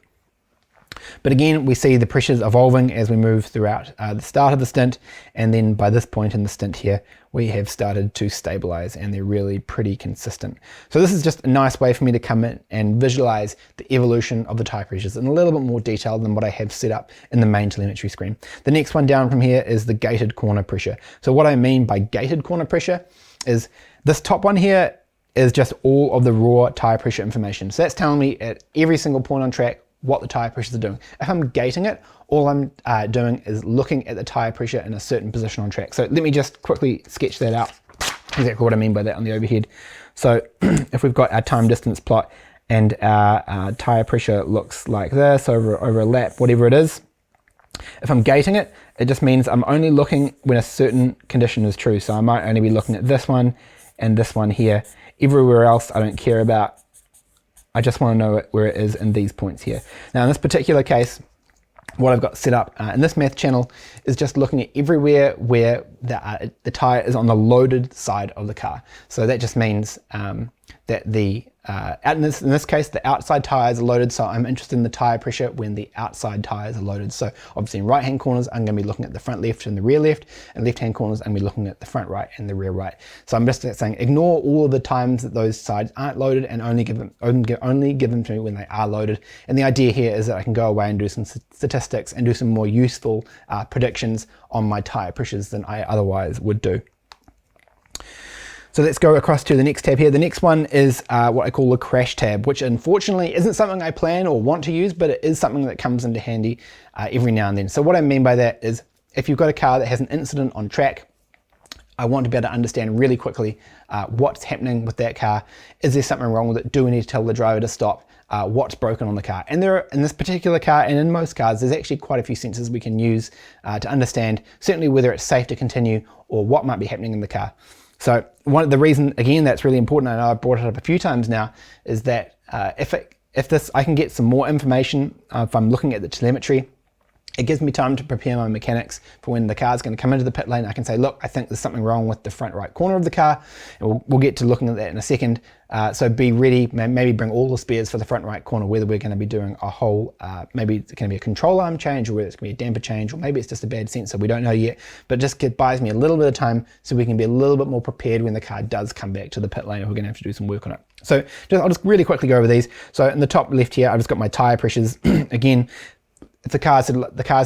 But again, we see the pressures evolving as we move throughout the start of the stint, and then by this point in the stint here, we have started to stabilize, and they're really pretty consistent. So this is just a nice way for me to come in and visualize the evolution of the tire pressures in a little bit more detail than what I have set up in the main telemetry screen. The next one down from here is the gated corner pressure. So what I mean by gated corner pressure is this top one here is just all of the raw tire pressure information. So that's telling me at every single point on track what the tire pressures are doing. If I'm gating it, all I'm doing is looking at the tire pressure in a certain position on track. So let me just quickly sketch that out, exactly what I mean by that on the overhead. So if we've got our time distance plot and our tire pressure looks like this over a lap, whatever it is, if I'm gating it, it just means I'm only looking when a certain condition is true. So I might only be looking at this one and this one here. Everywhere else I don't care about. I just want to know where it is in these points here. Now in this particular case, what I've got set up in this math channel is just looking at everywhere where the tire is on the loaded side of the car. So that just means that in this case, the outside tires are loaded, so I'm interested in the tire pressure when the outside tires are loaded. So obviously in right-hand corners, I'm going to be looking at the front left and the rear left, and left-hand corners, I'm going to be looking at the front right and the rear right. So I'm just saying ignore all of the times that those sides aren't loaded, and only give them to me when they are loaded. And the idea here is that I can go away and do some statistics and do some more useful predictions on my tire pressures than I otherwise would do. So let's go across to the next tab here. The next one is what I call the crash tab, which unfortunately isn't something I plan or want to use, but it is something that comes into handy every now and then. So what I mean by that is if you've got a car that has an incident on track, I want to be able to understand really quickly what's happening with that car. Is there something wrong with it? Do we need to tell the driver to stop? What's broken on the car? And in this particular car, and in most cars, there's actually quite a few sensors we can use to understand certainly whether it's safe to continue or what might be happening in the car. So one of the reason, again, that's really important, I know I've brought it up a few times now, is that if I can get some more information, if I'm looking at the telemetry, it gives me time to prepare my mechanics for when the car's going to come into the pit lane. I can say, look, I think there's something wrong with the front right corner of the car, and we'll get to looking at that in a second. So be ready, maybe bring all the spares for the front right corner, whether we're going to be doing a whole, maybe it's going to be a control arm change, or whether it's going to be a damper change, or maybe it's just a bad sensor, we don't know yet, but just buys me a little bit of time so we can be a little bit more prepared when the car does come back to the pit lane, and we're going to have to do some work on it. So I'll just really quickly go over these. So in the top left here, I've just got my tire pressures. Again, if the car's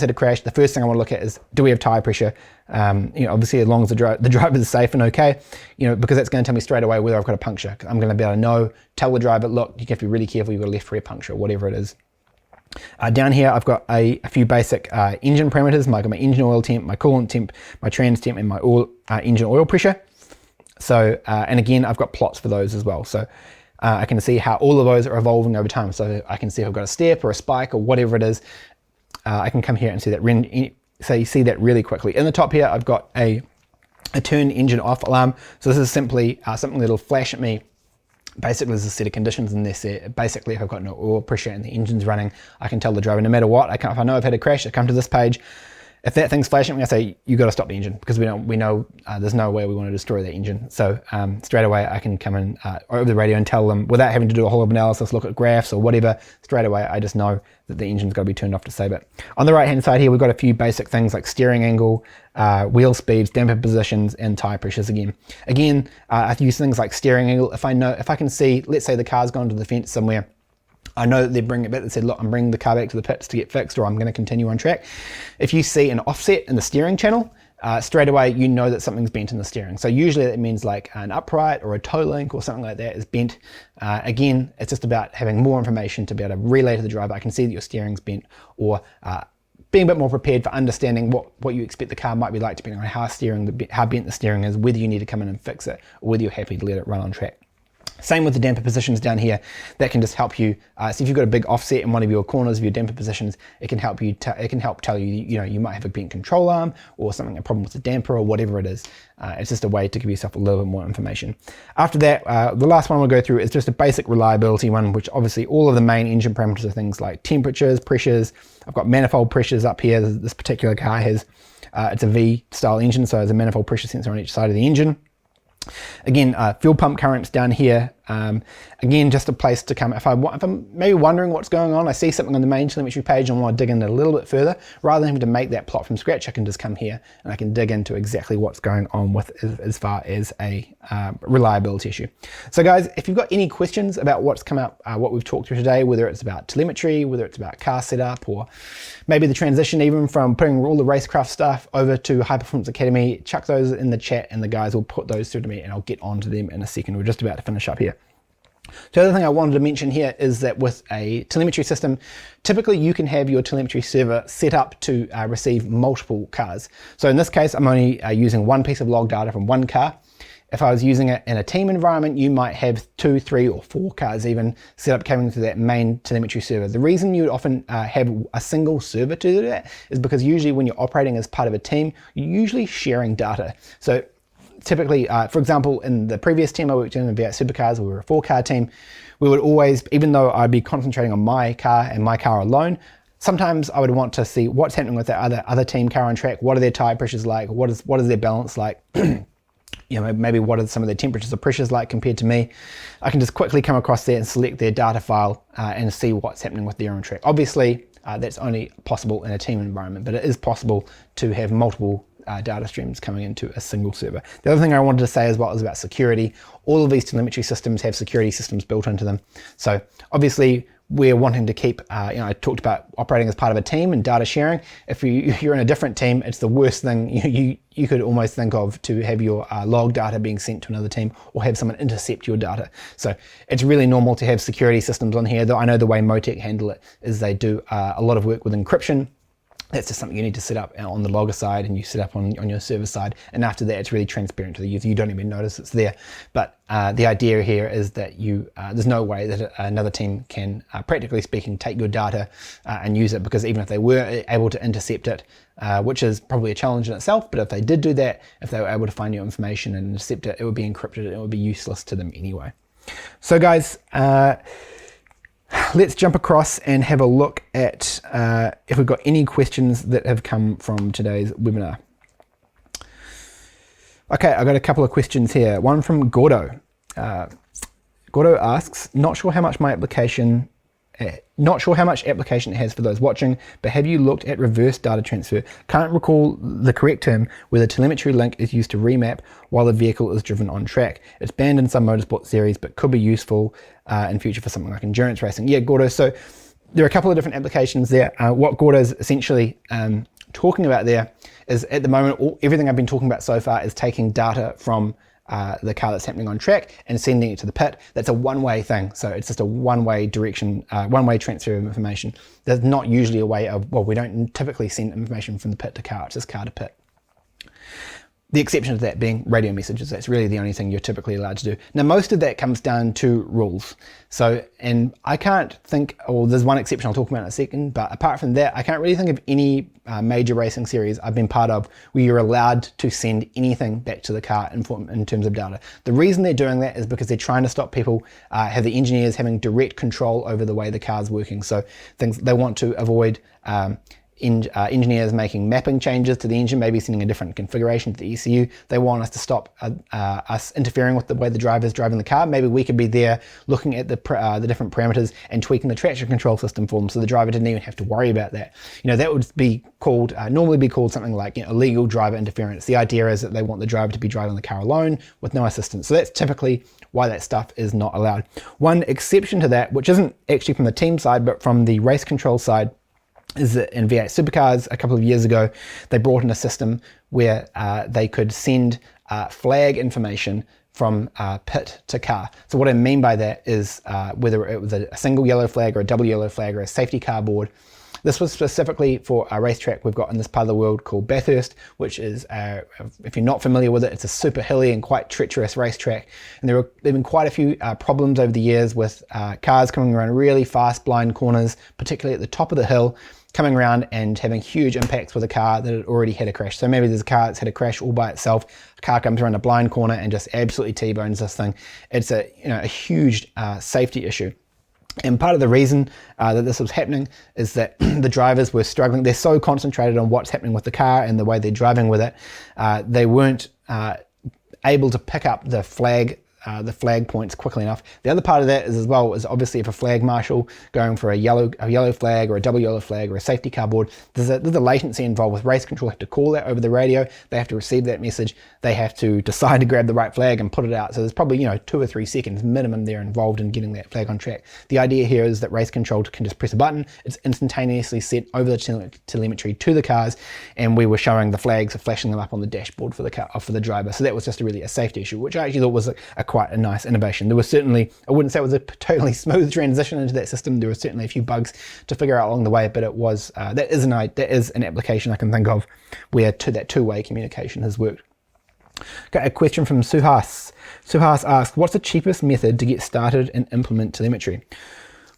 had a crash, the first thing I want to look at is, do we have tire pressure? Obviously as long as the driver is safe and okay, because that's going to tell me straight away whether I've got a puncture. I'm going to be able to tell the driver, look, you have to be really careful, you've got a left rear puncture, or whatever it is. Down here, I've got a few basic engine parameters. I've got my engine oil temp, my coolant temp, my trans temp, and my engine oil pressure. So, and again, I've got plots for those as well. So I can see how all of those are evolving over time. So I can see if I've got a step or a spike or whatever it is. I can come here and see that. So you see that really quickly. In the top here, I've got a turn engine off alarm. So this is simply something that'll flash at me. Basically, there's a set of conditions in this. Basically, if I've got no oil pressure and the engine's running, I can tell the driver no matter what. If I know I've had a crash, I come to this page. If that thing's flashing, I'm going to say, you got to stop the engine, because we know there's no way we want to destroy that engine. So straight away I can come in over the radio and tell them, without having to do a whole lot of analysis, look at graphs or whatever, straight away I just know that the engine's got to be turned off to save it. On the right hand side here, we've got a few basic things like steering angle, wheel speeds, damper positions, and tire pressures again. I use things like steering angle. If I can see, let's say the car's gone to the fence somewhere, I know that they're bringing it back. They said, look, I'm bringing the car back to the pits to get fixed, or I'm going to continue on track. If you see an offset in the steering channel, straight away you know that something's bent in the steering. So usually that means like an upright or a toe link or something like that is bent. Again, it's just about having more information to be able to relay to the driver. I can see that your steering's bent, or being a bit more prepared for understanding what you expect the car might be like, depending on how bent the steering is, whether you need to come in and fix it, or whether you're happy to let it run on track. Same with the damper positions down here. That can just help you. So if you've got a big offset in one of your corners of your damper positions, it can help you. It can help tell you, you might have a bent control arm or something, a problem with the damper or whatever it is. It's just a way to give yourself a little bit more information. After that, the last one we'll go through is just a basic reliability one, which obviously all of the main engine parameters are things like temperatures, pressures. I've got manifold pressures up here. This particular car has, it's a V style engine, so there's a manifold pressure sensor on each side of the engine. Again, fuel pump currents down here. Again, just a place to come. If I'm maybe wondering what's going on, I see something on the main telemetry page and want to dig in a little bit further, rather than having to make that plot from scratch, I can just come here and I can dig into exactly what's going on with as far as a reliability issue. So guys, if you've got any questions about what's come out, what we've talked through today, whether it's about telemetry, whether it's about car setup, or maybe the transition even from putting all the racecraft stuff over to High Performance Academy, chuck those in the chat and the guys will put those through to me and I'll get on to them in a second. We're just about to finish up here. So the other thing I wanted to mention here is that with a telemetry system, typically you can have your telemetry server set up to receive multiple cars. So in this case, I'm only using one piece of log data from one car. If I was using it in a team environment, you might have 2, 3, or 4 cars even set up coming to that main telemetry server. The reason you would often have a single server to do that is because usually when you're operating as part of a team, you're usually sharing data. So typically, for example, in the previous team I worked in V8 Supercars, we were a 4-car team. We would always, even though I'd be concentrating on my car and my car alone, sometimes I would want to see what's happening with that other team car on track. What are their tire pressures like? What is their balance like? Maybe what are some of their temperatures or pressures like compared to me. I can just quickly come across there and select their data file and see what's happening with their own track. Obviously, that's only possible in a team environment, but it is possible to have multiple data streams coming into a single server. The other thing I wanted to say as well is about security. All of these telemetry systems have security systems built into them. So obviously we're wanting to keep, I talked about operating as part of a team and data sharing. If you're in a different team, it's the worst thing you could almost think of, to have your log data being sent to another team or have someone intercept your data. So it's really normal to have security systems on here, though I know the way MoTeC handle it is they do a lot of work with encryption. That's just something you need to set up on the logger side and you set up on your server side. And after that, it's really transparent to the user. You don't even notice it's there. But the idea here is that there's no way that another team can, practically speaking, take your data and use it, because even if they were able to intercept it, which is probably a challenge in itself, but if they did do that, if they were able to find your information and intercept it, it would be encrypted and it would be useless to them anyway. So guys, let's jump across and have a look at if we've got any questions that have come from today's webinar. Okay, I've got a couple of questions here. One from Gordo. Gordo asks, not sure how much application it has for those watching, but have you looked at reverse data transfer? Can't recall the correct term, where the telemetry link is used to remap while the vehicle is driven on track. It's banned in some motorsport series, but could be useful in future for something like endurance racing. Yeah, Gordo, so there are a couple of different applications there. What Gordo is essentially talking about there is, at the moment, everything I've been talking about so far is taking data from the car that's happening on track and sending it to the pit. That's a one-way thing. So it's just a one-way direction, one-way transfer of information. There's not usually a way of, well, we don't typically send information from the pit to car, it's just car to pit. The exception of that being radio messages. That's really the only thing you're typically allowed to do. Now, most of that comes down to rules. So, and I can't think, or there's one exception I'll talk about in a second, but apart from that, I can't really think of any major racing series I've been part of where you're allowed to send anything back to the car in terms of data. The reason they're doing that is because they're trying to stop people, have the engineers having direct control over the way the car's working. So they want to avoid engineers making mapping changes to the engine, maybe sending a different configuration to the ECU. They want us to stop us interfering with the way the driver is driving the car. Maybe we could be there looking at the different parameters and tweaking the traction control system for them, so the driver didn't even have to worry about that. That would be called normally be called something like illegal driver interference. The idea is that they want the driver to be driving the car alone with no assistance. So that's typically why that stuff is not allowed. One exception to that, which isn't actually from the team side but from the race control side, is that in V8 supercars a couple of years ago, they brought in a system where they could send flag information from pit to car. So what I mean by that is whether it was a single yellow flag or a double yellow flag or a safety car board. This was specifically for a racetrack we've got in this part of the world called Bathurst, which is, if you're not familiar with it, it's a super hilly and quite treacherous racetrack. And there have been quite a few problems over the years with cars coming around really fast blind corners, particularly at the top of the hill, coming around and having huge impacts with a car that had already had a crash. So maybe there's a car that's had a crash all by itself, a car comes around a blind corner and just absolutely T-bones this thing. It's a huge safety issue. And part of the reason that this was happening is that the drivers were struggling. They're so concentrated on what's happening with the car and the way they're driving with it, they weren't able to pick up the flag points quickly enough. The other part of that is as well is obviously if a flag marshal going for a yellow flag or a double yellow flag or a safety car board, there's a latency involved with race control. Have to call that over the radio. They have to receive that message. They have to decide to grab the right flag and put it out. So there's probably 2 or 3 seconds minimum there involved in getting that flag on track. The idea here is that race control can just press a button. It's instantaneously set over the telemetry to the cars, and we were showing the flags or flashing them up on the dashboard for the car for the driver. So that was just really a safety issue, which I actually thought was quite a nice innovation. There was certainly, I wouldn't say it was a totally smooth transition into that system. There were certainly a few bugs to figure out along the way, but it was that is an application I can think of where that two-way communication has worked. Got a question from Suhas. Suhas asks, what's the cheapest method to get started and implement telemetry?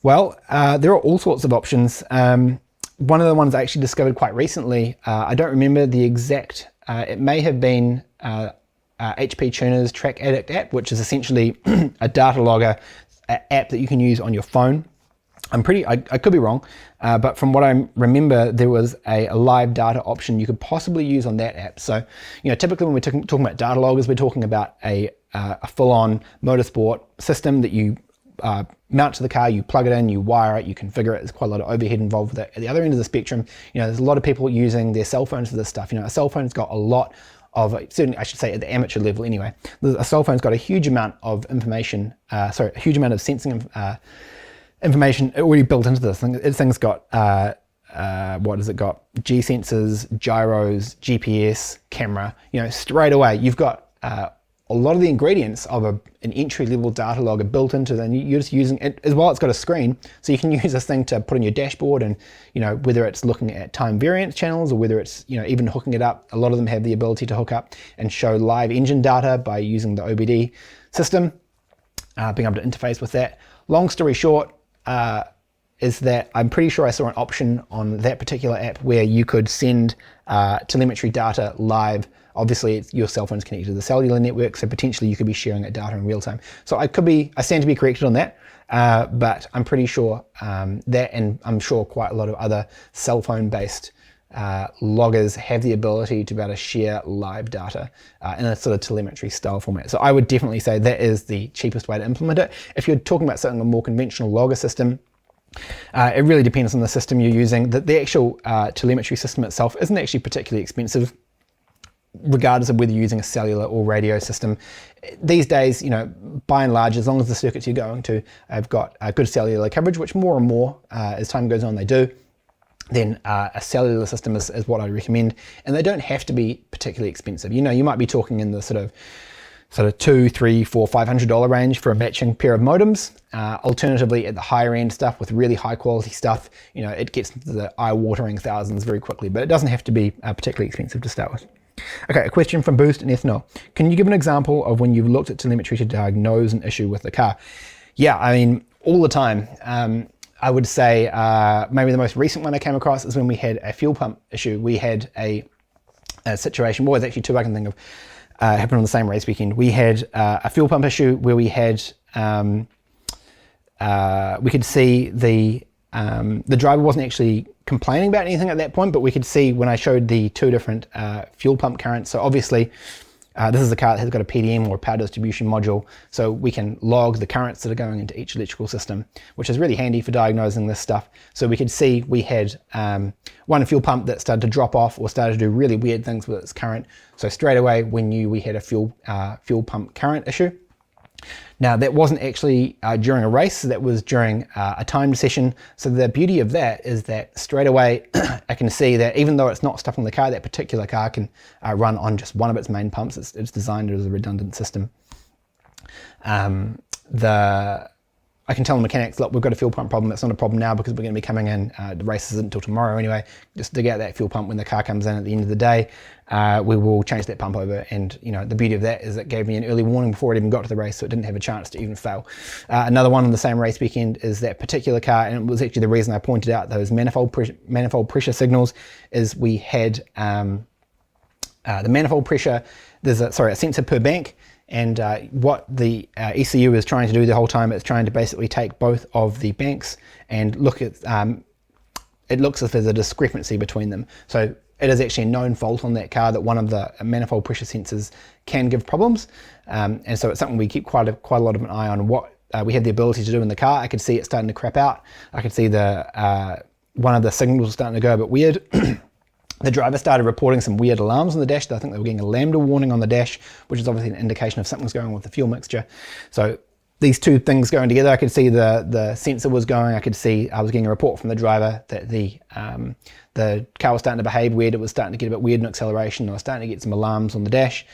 Well, there are all sorts of options. One of the ones I actually discovered quite recently, I don't remember the exact, it may have been HP Tuner's Track Addict app, which is essentially a data logger app that you can use on your phone. I could be wrong, but from what I remember, there was a live data option you could possibly use on that app. So, typically when we're talking about data loggers, we're talking about a full-on motorsport system that you mount to the car, you plug it in, you wire it, you configure it. There's quite a lot of overhead involved with it. At the other end of the spectrum, there's a lot of people using their cell phones for this stuff. A cell phone's got a lot of, certainly I should say at the amateur level anyway, a cell phone's got a huge amount of information, a huge amount of sensing information already built into this thing. This thing's got, what has it got? G sensors, gyros, GPS, camera. Straight away you've got a lot of the ingredients of an entry-level data logger built into them. You're just using it as well. It's got a screen, so you can use this thing to put on your dashboard, and whether it's looking at time variance channels or whether it's even hooking it up. A lot of them have the ability to hook up and show live engine data by using the OBD system, being able to interface with that. Long story short, is that I'm pretty sure I saw an option on that particular app where you could send telemetry data live. Obviously, your cell phone's connected to the cellular network, so potentially you could be sharing that data in real time. So I stand to be corrected on that, but I'm pretty sure that, and I'm sure quite a lot of other cell phone-based loggers have the ability to be able to share live data in a sort of telemetry style format. So I would definitely say that is the cheapest way to implement it. If you're talking about something a more conventional logger system, it really depends on the system you're using. The actual telemetry system itself isn't actually particularly expensive, regardless of whether you're using a cellular or radio system. These days, by and large, as long as the circuits you're going to have got good cellular coverage, which more and more as time goes on they do, then a cellular system is what I recommend. And they don't have to be particularly expensive. You might be talking in the sort of $200, $300, $400, $500 range for a matching pair of modems. Alternatively, at the higher end stuff with really high quality stuff, it gets into the eye-watering thousands very quickly, but it doesn't have to be particularly expensive to start with. Okay, a question from Boost and Ethanol. Can you give an example of when you've looked at telemetry to diagnose an issue with the car? Yeah, I mean, all the time. I would say maybe the most recent one I came across is when we had a fuel pump issue. We had a situation, well, there's actually two I can think of, happened on the same race weekend. We had a fuel pump issue where we had, we could see the the driver wasn't actually complaining about anything at that point, but we could see when I showed the two different fuel pump currents. So obviously, this is a car that has got a PDM or a power distribution module, so we can log the currents that are going into each electrical system, which is really handy for diagnosing this stuff. So we could see we had one fuel pump that started to drop off or started to do really weird things with its current. So straight away we knew we had a fuel pump current issue. Now that wasn't actually during a race, that was during a timed session. So the beauty of that is that straight away I can see that even though it's not stopping the car, that particular car can run on just one of its main pumps. It's designed as a redundant system. I can tell the mechanics, look, we've got a fuel pump problem. It's not a problem now because we're going to be coming in. The race isn't until tomorrow anyway. Just dig out that fuel pump when the car comes in at the end of the day. We will change that pump over, and the beauty of that is it gave me an early warning before it even got to the race, so it didn't have a chance to even fail. Another one on the same race weekend is that particular car, and it was actually the reason I pointed out those manifold pressure signals, is we had the manifold pressure, there's a sensor per bank. And what the ECU is trying to do the whole time, it's trying to basically take both of the banks and look at, it looks as if there's a discrepancy between them. So it is actually a known fault on that car that one of the manifold pressure sensors can give problems. And so it's something we keep quite a lot of an eye on. What we had the ability to do in the car, I could see it starting to crap out. I could see the one of the signals was starting to go a bit weird. The driver started reporting some weird alarms on the dash. I think they were getting a lambda warning on the dash, which is obviously an indication of something's going on with the fuel mixture. So these two things going together, I could see the sensor was going. I could see I was getting a report from the driver that the car was starting to behave weird. It was starting to get a bit weird in acceleration. I was starting to get some alarms on the dash.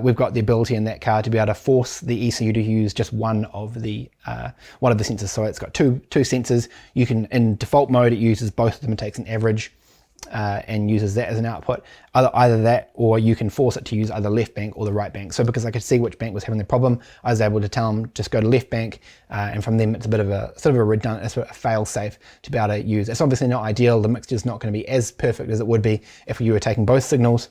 We've got the ability in that car to be able to force the ECU to use just one of the sensors. So it's got two sensors. You can, in default mode, it uses both of them and takes an average. And uses that as an output, either that, or you can force it to use either left bank or the right bank. So because I could see which bank was having the problem, I was able to tell them just go to left bank, and from them it's a bit of a sort of a redundant, sort of a fail safe to be able to use. It's obviously not ideal. The mixture's not going to be as perfect as it would be if you were taking both signals,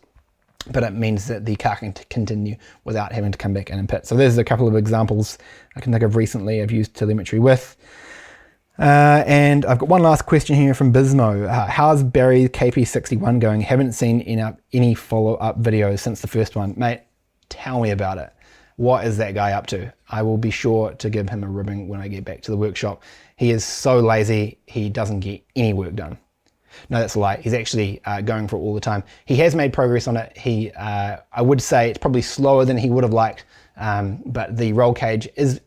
but it means that the car can continue without having to come back in and pit. So there's a couple of examples I can think of recently I've used telemetry with. And I've got one last question here from Bismo. How's Barry KP61 going? Haven't seen any follow-up videos since the first one. Mate, tell me about it. What is that guy up to? I will be sure to give him a ribbing when I get back to the workshop. He is so lazy, he doesn't get any work done. No, that's a lie. He's actually going for it all the time. He has made progress on it. I would say it's probably slower than he would have liked, but the roll cage is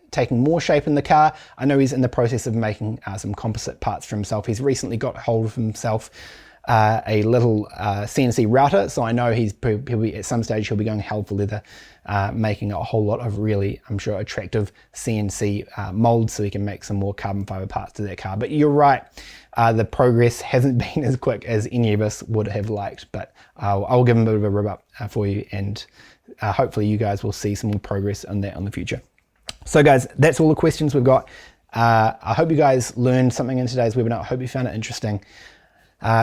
taking more shape in the car. I know he's in the process of making some composite parts for himself. He's recently got hold of himself a little CNC router, so I know he'll be at some stage he'll be going hell for leather, making a whole lot of really, I'm sure, attractive CNC molds so he can make some more carbon fiber parts to that car. But you're right, the progress hasn't been as quick as any of us would have liked, but I'll give him a bit of a rib up for you, and hopefully you guys will see some more progress on that in the future. So guys, that's all the questions we've got. I hope you guys learned something in today's webinar. I hope you found it interesting.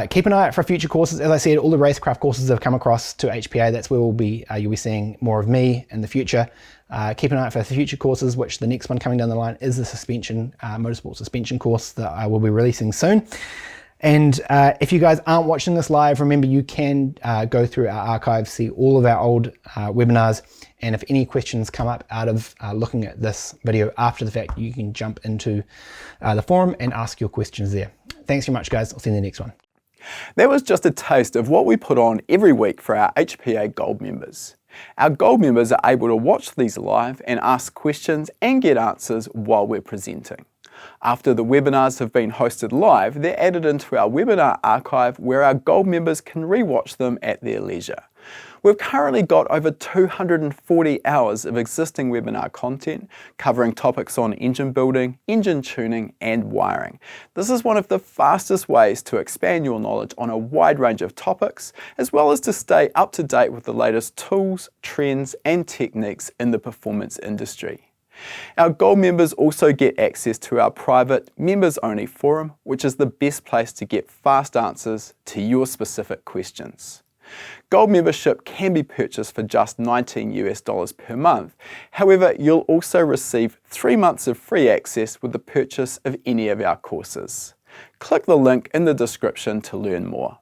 Keep an eye out for future courses. As I said, all the racecraft courses have come across to HPA. That's where you'll be seeing more of me in the future. Keep an eye out for future courses, which the next one coming down the line is the suspension, motorsport suspension course that I will be releasing soon. And if you guys aren't watching this live, remember you can go through our archives, see all of our old webinars, and if any questions come up out of looking at this video after the fact, you can jump into the forum and ask your questions there. Thanks very much, guys. I'll see you in the next one. That was just a taste of what we put on every week for our HPA Gold members. Our Gold members are able to watch these live and ask questions and get answers while we're presenting. After the webinars have been hosted live, they're added into our webinar archive where our Gold members can re-watch them at their leisure. We've currently got over 240 hours of existing webinar content covering topics on engine building, engine tuning and wiring. This is one of the fastest ways to expand your knowledge on a wide range of topics, as well as to stay up to date with the latest tools, trends and techniques in the performance industry. Our Gold members also get access to our private members-only forum, which is the best place to get fast answers to your specific questions. Gold membership can be purchased for just $19 per month. However, you'll also receive 3 months of free access with the purchase of any of our courses. Click the link in the description to learn more.